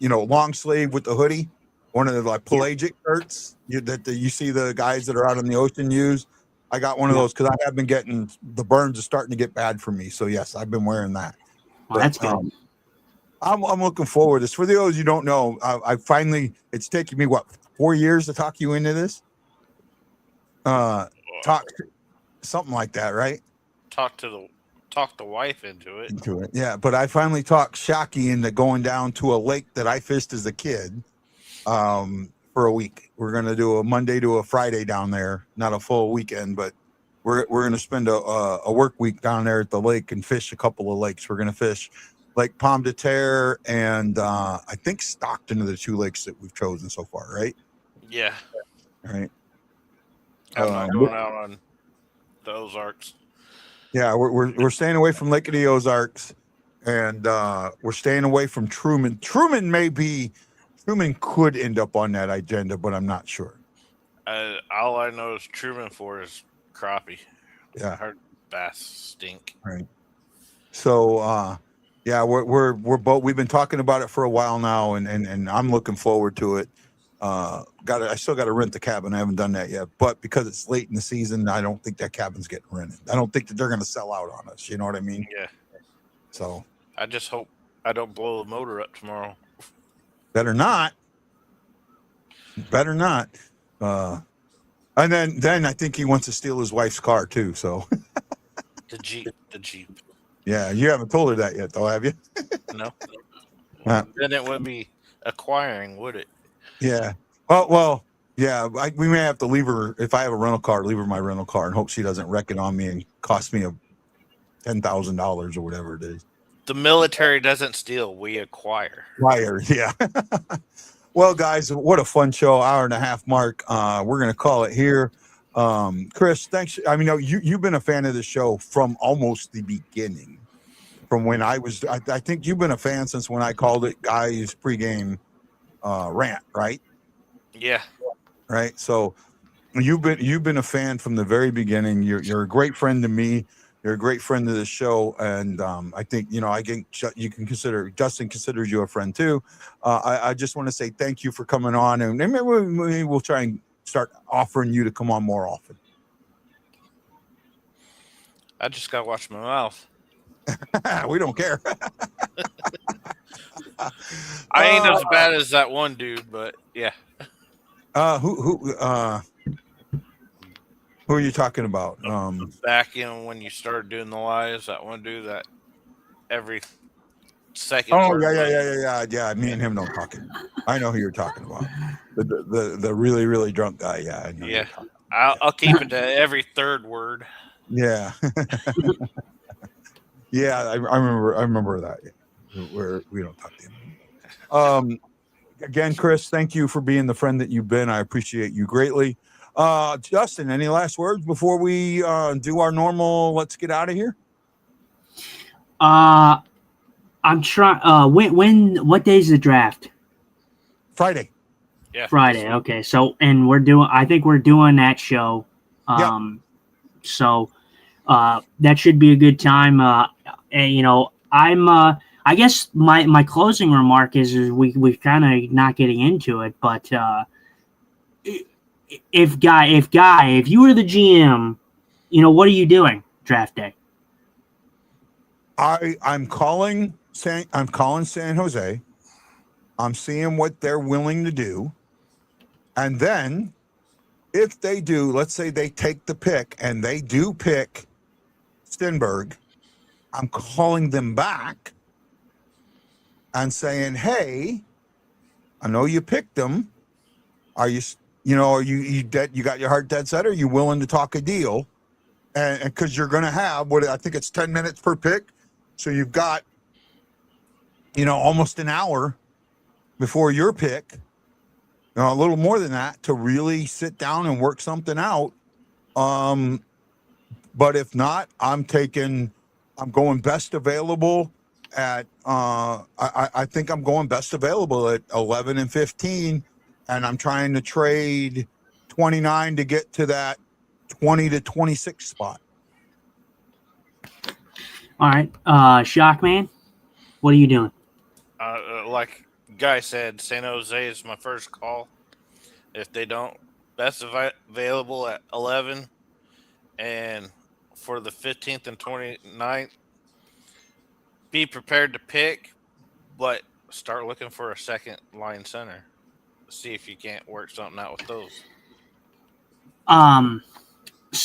Speaker 1: long sleeve with the hoodie. One of the pelagic shirts that you see the guys that are out in the ocean use. I got one of those because I have been getting the burns are starting to get bad for me. So yes, I've been wearing that.
Speaker 3: Well, that's good.
Speaker 1: I'm looking forward to this. For those you don't know, I finally, it's taken me 4 years to talk you into this. talk something like that, right?
Speaker 5: Talk the wife into it.
Speaker 1: Into it. Yeah, but I finally talked Shockey into going down to a lake that I fished as a kid for a week. We're going to do a Monday to a Friday down there, not a full weekend, but we're going to spend a work week down there at the lake and fish a couple of lakes. We're going to fish Lake Pomme de Terre and I think Stockton are the two lakes that we've chosen so far, right?
Speaker 5: Yeah,
Speaker 1: All right.
Speaker 5: I'm not going out on the Ozarks.
Speaker 1: Yeah, we're staying away from Lake of the Ozarks, and we're staying away from Truman. Truman could end up on that agenda, but I'm not sure.
Speaker 5: All I know is Truman for is crappie.
Speaker 1: Yeah,
Speaker 5: I heard bass stink.
Speaker 1: right. So yeah, we're both. We've been talking about it for a while now, and I'm looking forward to it. I still got to rent the cabin. I haven't done that yet, but because it's late in the season, I don't think that cabin's getting rented. I don't think that they're going to sell out on us. You know what I mean?
Speaker 5: Yeah.
Speaker 1: So
Speaker 5: I just hope I don't blow the motor up tomorrow.
Speaker 1: better not. Better not. And then I think he wants to steal his wife's car too. So
Speaker 5: The Jeep.
Speaker 1: yeah, you haven't told her that yet, though, have you?
Speaker 5: No.
Speaker 1: Uh,
Speaker 5: Then it wouldn't be acquiring, would it?
Speaker 1: Yeah. Well, yeah. We may have to leave her if I have a rental car. Leave her my rental car and hope she doesn't wreck it on me and cost me $10,000 or whatever it is.
Speaker 5: The military doesn't steal; we acquire.
Speaker 1: Liar. Yeah. Well, guys, what a fun show! Hour and a half mark. We're gonna call it here. Chris, thanks. I mean, you've been a fan of the show from almost the beginning. From when I was, I think you've been a fan since when I called it Guys Pregame Rant, right?
Speaker 5: Yeah.
Speaker 1: Right. So you've been a fan from the very beginning. You're a great friend to me. You're a great friend to the show, and I think you can consider Justin considers you a friend too. I just want to say thank you for coming on, and maybe we'll try and start offering you to come on more often.
Speaker 5: I just gotta watch my mouth.
Speaker 1: We don't care.
Speaker 5: I ain't as bad as that one dude, but yeah.
Speaker 1: Who are you talking about?
Speaker 5: Back in when you started doing the lives, that one dude that every second.
Speaker 1: Oh
Speaker 5: word
Speaker 1: yeah. Me and him don't talk. I know who you're talking about. The really really drunk guy. Yeah. I know
Speaker 5: Yeah. I'll keep it to every third word.
Speaker 1: Yeah. Yeah, I remember that. Where we don't talk to him. Again, Chris, thank you for being the friend that you've been. I appreciate you greatly. Justin, any last words before we do our normal let's get out of here?
Speaker 3: I'm trying. What day's the draft?
Speaker 1: Friday.
Speaker 5: Yeah.
Speaker 3: Friday. Okay. So, and I think we're doing that show. So, that should be a good time. And, I guess my closing remark is we're kind of not getting into it, but, if you were the GM, what are you doing draft day?
Speaker 1: I'm calling San Jose. I'm seeing what they're willing to do. And then if they do, let's say they take the pick and they do pick Stenberg, I'm calling them back and saying, hey, I know you picked them. Are you dead? You got your heart dead set? Are you willing to talk a deal? And because you're going to have I think it's 10 minutes per pick. So you've got, almost an hour before your pick, a little more than that to really sit down and work something out. But if not, I'm going best available at, I think I'm going best available at 11 and 15. And I'm trying to trade 29 to get to that 20 to 26 spot.
Speaker 3: All right. Shockman, what are you doing?
Speaker 5: Like Guy said, San Jose is my first call. If they don't, best available at 11. And for the 15th and 29th, be prepared to pick, but start looking for a second line center. See if you can't work something out with those.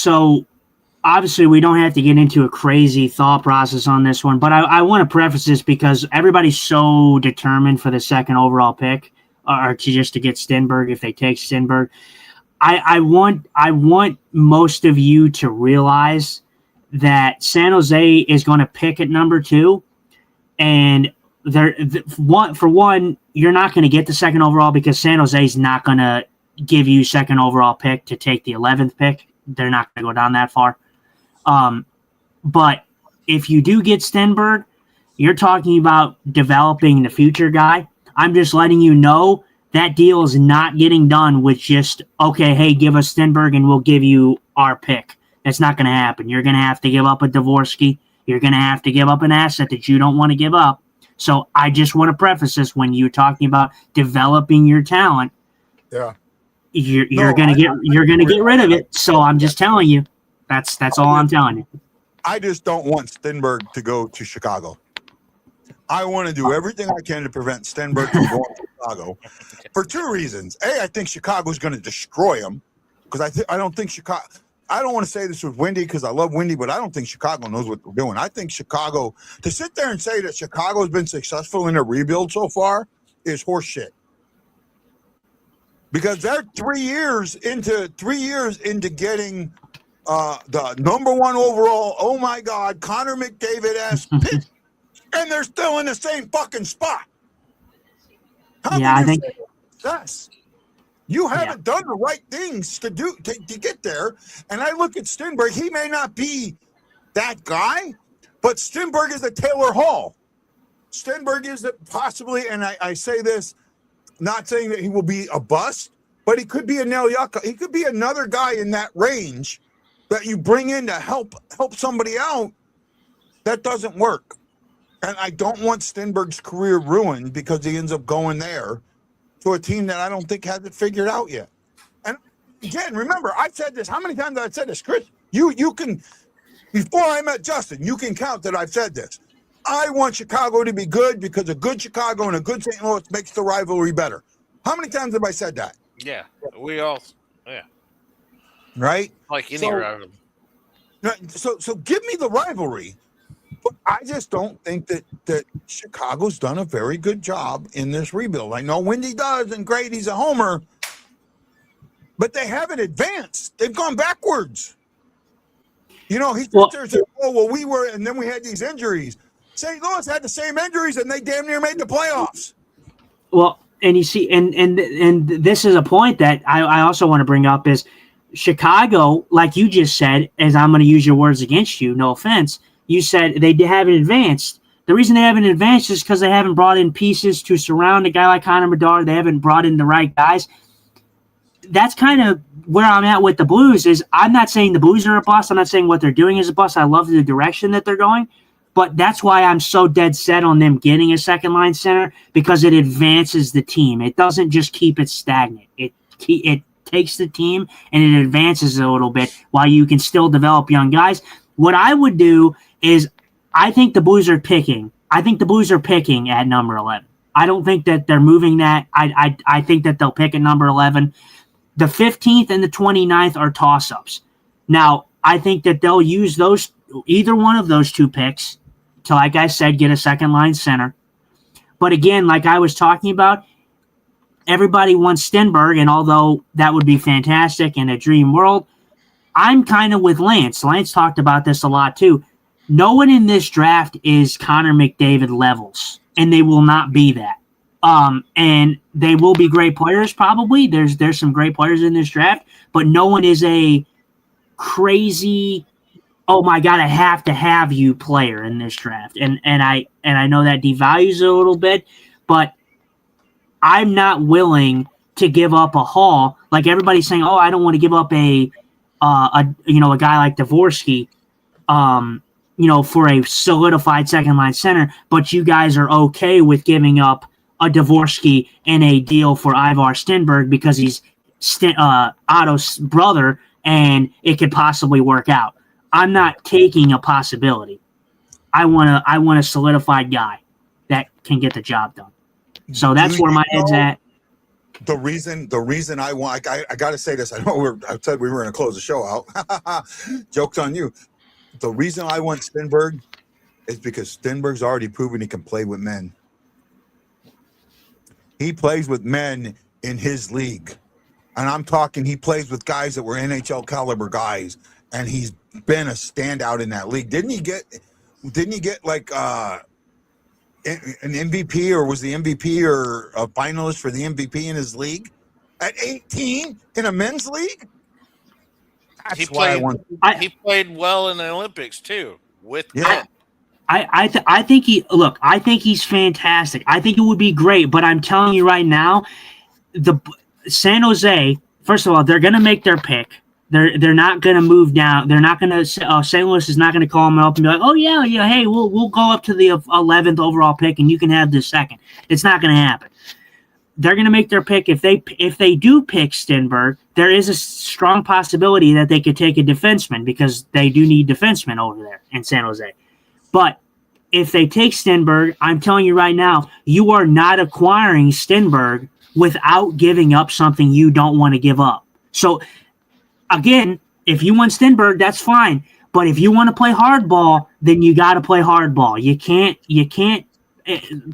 Speaker 3: So obviously we don't have to get into a crazy thought process on this one, but I want to preface this because everybody's so determined for the second overall pick, or to get Stenberg if they take Stenberg. I want most of you to realize that San Jose is going to pick at number 2, and for one, you're not going to get the second overall because San Jose is not going to give you second overall pick to take the 11th pick. They're not going to go down that far. But if you do get Stenberg, you're talking about developing the future guy. I'm just letting you know that deal is not getting done with just, okay, hey, give us Stenberg and we'll give you our pick. That's not going to happen. You're going to have to give up a Dvorsky. You're going to have to give up an asset that you don't want to give up. So I just want to preface this: when you're talking about developing your talent, you're going to get rid of it. So I'm just telling you, that's all I'm telling you.
Speaker 1: I just don't want Stenberg to go to Chicago. I want to do everything I can to prevent Stenberg from going to Chicago for 2 reasons. A, I think Chicago's going to destroy him because I don't think Chicago. I don't want to say this with Wendy because I love Wendy, but I don't think Chicago knows what they're doing. I think Chicago, to sit there and say that Chicago's been successful in a rebuild so far is horseshit. Because they're 3 years into getting the number 1 overall, oh my God, Connor McDavid-esque pick, and they're still in the same fucking spot. I think success? You haven't done the right things to get there. And I look at Stenberg. He may not be that guy, but Stenberg is a Taylor Hall. Stenberg is possibly, and I say this, not saying that he will be a bust, but he could be a Nail Yucca. He could be another guy in that range that you bring in to help somebody out. That doesn't work. And I don't want Stenberg's career ruined because he ends up going there to a team that I don't think has it figured out yet. And again, remember, I've said this. How many times have I said this, Chris? You can, before I met Justin, you can count that I've said this. I want Chicago to be good because a good Chicago and a good St. Louis makes the rivalry better. How many times have I said that?
Speaker 5: Yeah, we all, yeah.
Speaker 1: Right?
Speaker 5: Like any rivalry.
Speaker 1: So give me the rivalry. But I just don't think that Chicago's done a very good job in this rebuild. I know Wendy does, and Grady's a homer, but they haven't advanced. They've gone backwards. He sits there and says, oh, well, we were, and then we had these injuries. St. Louis had the same injuries, and they damn near made the playoffs.
Speaker 3: Well, and you see, and this is a point that I also want to bring up is Chicago, like you just said, as I'm going to use your words against you, no offense, you said they haven't advanced. The reason they haven't advanced is because they haven't brought in pieces to surround a guy like Connor Bedard. They haven't brought in the right guys. That's kind of where I'm at with the Blues. Is I'm not saying the Blues are a bust. I'm not saying what they're doing is a bust. I love the direction that they're going. But that's why I'm so dead set on them getting a second-line center, because it advances the team. It doesn't just keep it stagnant. It takes the team and it advances it a little bit while you can still develop young guys. What I would do is I think the Blues are picking. I think the Blues are picking at number 11. I don't think that they're moving that. I think that they'll pick at number 11. The 15th and the 29th are toss-ups. Now, I think that they'll use either one of those 2 picks to, like I said, get a second-line center. But again, like I was talking about, everybody wants Stenberg, and although that would be fantastic in a dream world, I'm kind of with Lance. Lance talked about this a lot too. No one in this draft is Connor McDavid levels, and they will not be that. And they will be great players probably. There's some great players in this draft, but no one is a crazy, oh my God, I have to have you player in this draft. And I know that devalues it a little bit, but I'm not willing to give up a haul. Like everybody's saying, oh, I don't want to give up a guy like Dvorsky, for a solidified second line center, but you guys are okay with giving up a Dvorsky in a deal for Ivar Stenberg because he's Otto's brother and it could possibly work out. I'm not taking a possibility. I want a solidified guy that can get the job done. So that's where my head's at.
Speaker 1: The reason I want, I got to say this. I know I said we were going to close the show out. Joke's on you. The reason I want Stenberg is because Stenberg's already proven he can play with men. He plays with men in his league. And I'm talking, he plays with guys that were NHL caliber guys, and he's been a standout in that league. Didn't he get like an MVP, or was the MVP or a finalist for the MVP in his league at 18 in a men's league? That's why
Speaker 5: he played well in the Olympics too.
Speaker 3: I think I think he's fantastic. I think it would be great, but I'm telling you right now, the San Jose, first of all, they're going to make their pick. They're not going to move down. They're not going to. St. Louis is not going to call them up and be like, "Oh yeah, hey, we'll go up to the 11th overall pick and you can have the second." It's not going to happen. They're going to make their pick. If they do pick Stenberg, there is a strong possibility that they could take a defenseman, because they do need defensemen over there in San Jose. But if they take Stenberg, I'm telling you right now, you are not acquiring Stenberg without giving up something you don't want to give up. So, again, if you want Stenberg, that's fine. But if you want to play hardball, then you got to play hardball. You can't,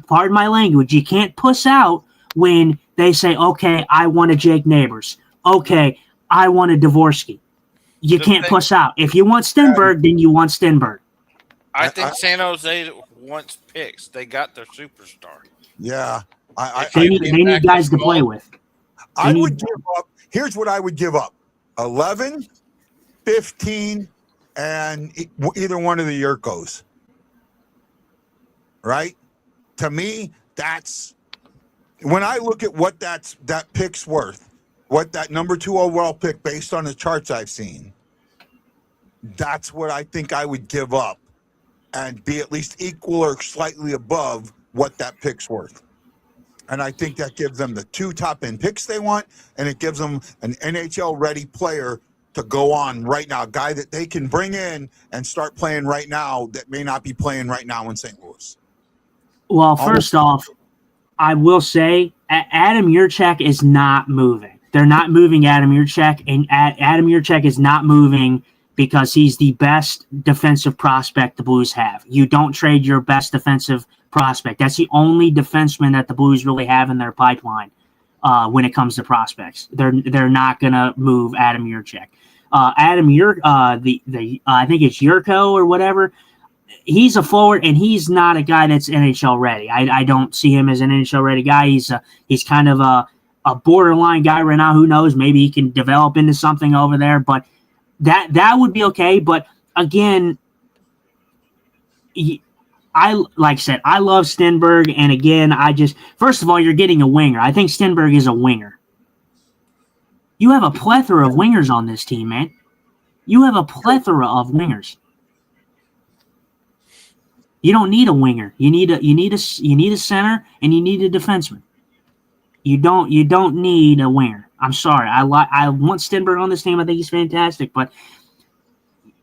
Speaker 3: pardon my language, you can't puss out when they say, okay, I want a Jake Neighbors. Okay, I want a Dvorsky. You can't puss out. If you want Stenberg, then you want Stenberg.
Speaker 5: I think San Jose wants picks. They got their superstar.
Speaker 1: Yeah.
Speaker 3: They need guys to play with.
Speaker 1: I would give up. Here's what I would give up: 11, 15, and either one of the Yurkos. Right? To me, that's when I look at what that pick's worth, what that number 2 overall pick, based on the charts I've seen, that's what I think I would give up and be at least equal or slightly above what that pick's worth. And I think that gives them the 2 top-end picks they want, and it gives them an NHL-ready player to go on right now, a guy that they can bring in and start playing right now that may not be playing right now in St. Louis.
Speaker 3: Well, first off, I will say Adam Yurchak is not moving. They're not moving Adam Yurchak, and Adam Yurchak is not moving because he's the best defensive prospect the Blues have. You don't trade your best defensive prospect. That's the only defenseman that the Blues really have in their pipeline when it comes to prospects. They're not gonna move Adam Yurchak. I think it's Yurko or whatever. He's a forward, and he's not a guy that's NHL ready. I don't see him as an NHL ready guy. He's kind of a borderline guy right now. Who knows? Maybe he can develop into something over there, but that would be okay. But again, like I said, I love Stenberg, and again, first of all, you're getting a winger. I think Stenberg is a winger. You have a plethora of wingers on this team, man. You have a plethora of wingers. You don't need a winger. You need a center, and you need a defenseman. You don't need a winger. I'm sorry. I want Stenberg on this team. I think he's fantastic. But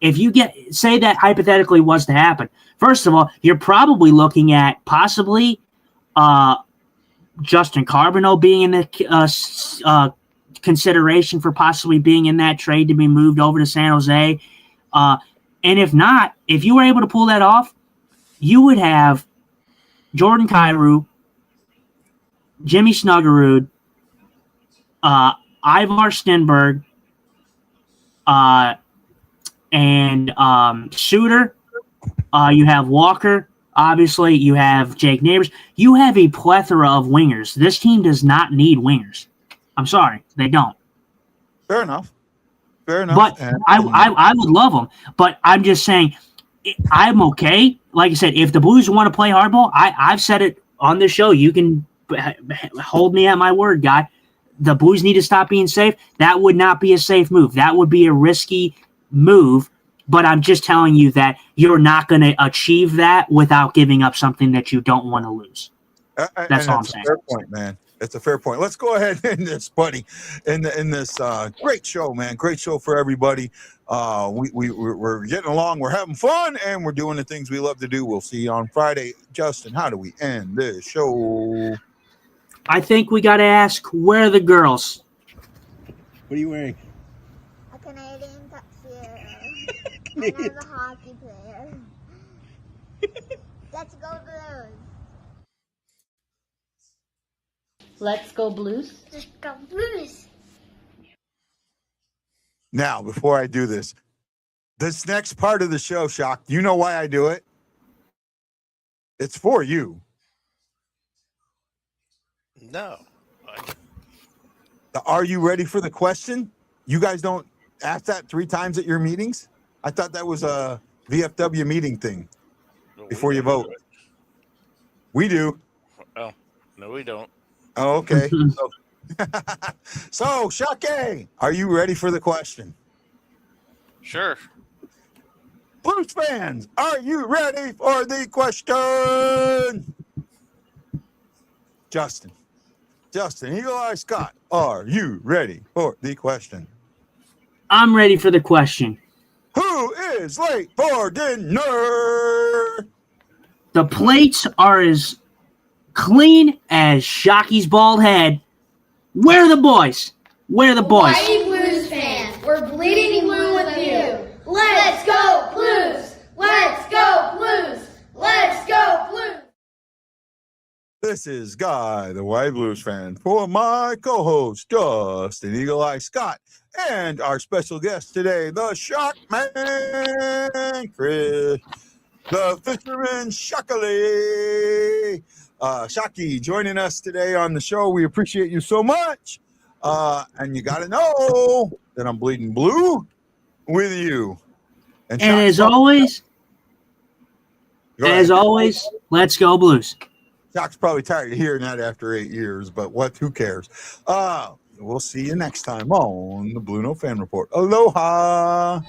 Speaker 3: if you say that hypothetically was to happen, first of all, you're probably looking at possibly Justin Carbonneau being in the consideration for possibly being in that trade to be moved over to San Jose. And if not, if you were able to pull that off, you would have Jordan Kyrou, Jimmy Snuggerud, Ivar Stenberg, and Suter. You have Walker. Obviously, you have Jake Neighbors. You have a plethora of wingers. This team does not need wingers. I'm sorry, they don't.
Speaker 1: Fair enough.
Speaker 3: But I would love them. But I'm just saying, I'm okay. Like I said, if the Blues want to play hardball, I've said it on this show. You can hold me at my word, guy. The Blues need to stop being safe. That would not be a safe move. That would be a risky move. But I'm just telling you that you're not going to achieve that without giving up something that you don't want to lose. That's all I'm saying.
Speaker 1: Fair point, man. It's a fair point. Let's go ahead and this, buddy, in this great show, man. Great show for everybody. We're getting along. We're having fun, and we're doing the things we love to do. We'll see you on Friday. Justin, how do we end this show?
Speaker 3: I think we got to ask, where are the girls?
Speaker 1: What are you wearing?
Speaker 2: A Canadian tuxedo. Another hockey player. Let's go Blues.
Speaker 6: Let's go Blues.
Speaker 2: Let's go Blues.
Speaker 1: Now, before I do this next part of the show, Shock, you know why I do it? It's for you.
Speaker 5: No.
Speaker 1: Are you ready for the question? You guys don't ask that 3 times at your meetings? I thought that was a VFW meeting thing before you vote. We do.
Speaker 5: Oh, no, we don't.
Speaker 1: Oh, okay. So, Shockey, are you ready for the question?
Speaker 5: Sure.
Speaker 1: Blues fans, are you ready for the question? Justin, Eagle Eye Scott, are you ready for the question?
Speaker 3: I'm ready for the question.
Speaker 1: Who is late for dinner?
Speaker 3: The plates are as clean as Shockey's bald head. Where are the boys? Where are the boys?
Speaker 4: Mighty Blues fans, we're bleeding blue with you. Let's go Blues! Let's go Blues! Let's go Blues!
Speaker 1: This is Guy, the White Blues fan, for my co-host, Justin Eagle Eye Scott, and our special guest today, the Shock Man, Chris, the Fisherman Shockey. Shockey joining us today on the show. We appreciate you so much. And you got to know that I'm bleeding blue with you.
Speaker 3: And as always, let's go Blues.
Speaker 1: Shock's probably tired of hearing that after 8 years, but who cares? We'll see you next time on the BlueNote Fan Report. Aloha!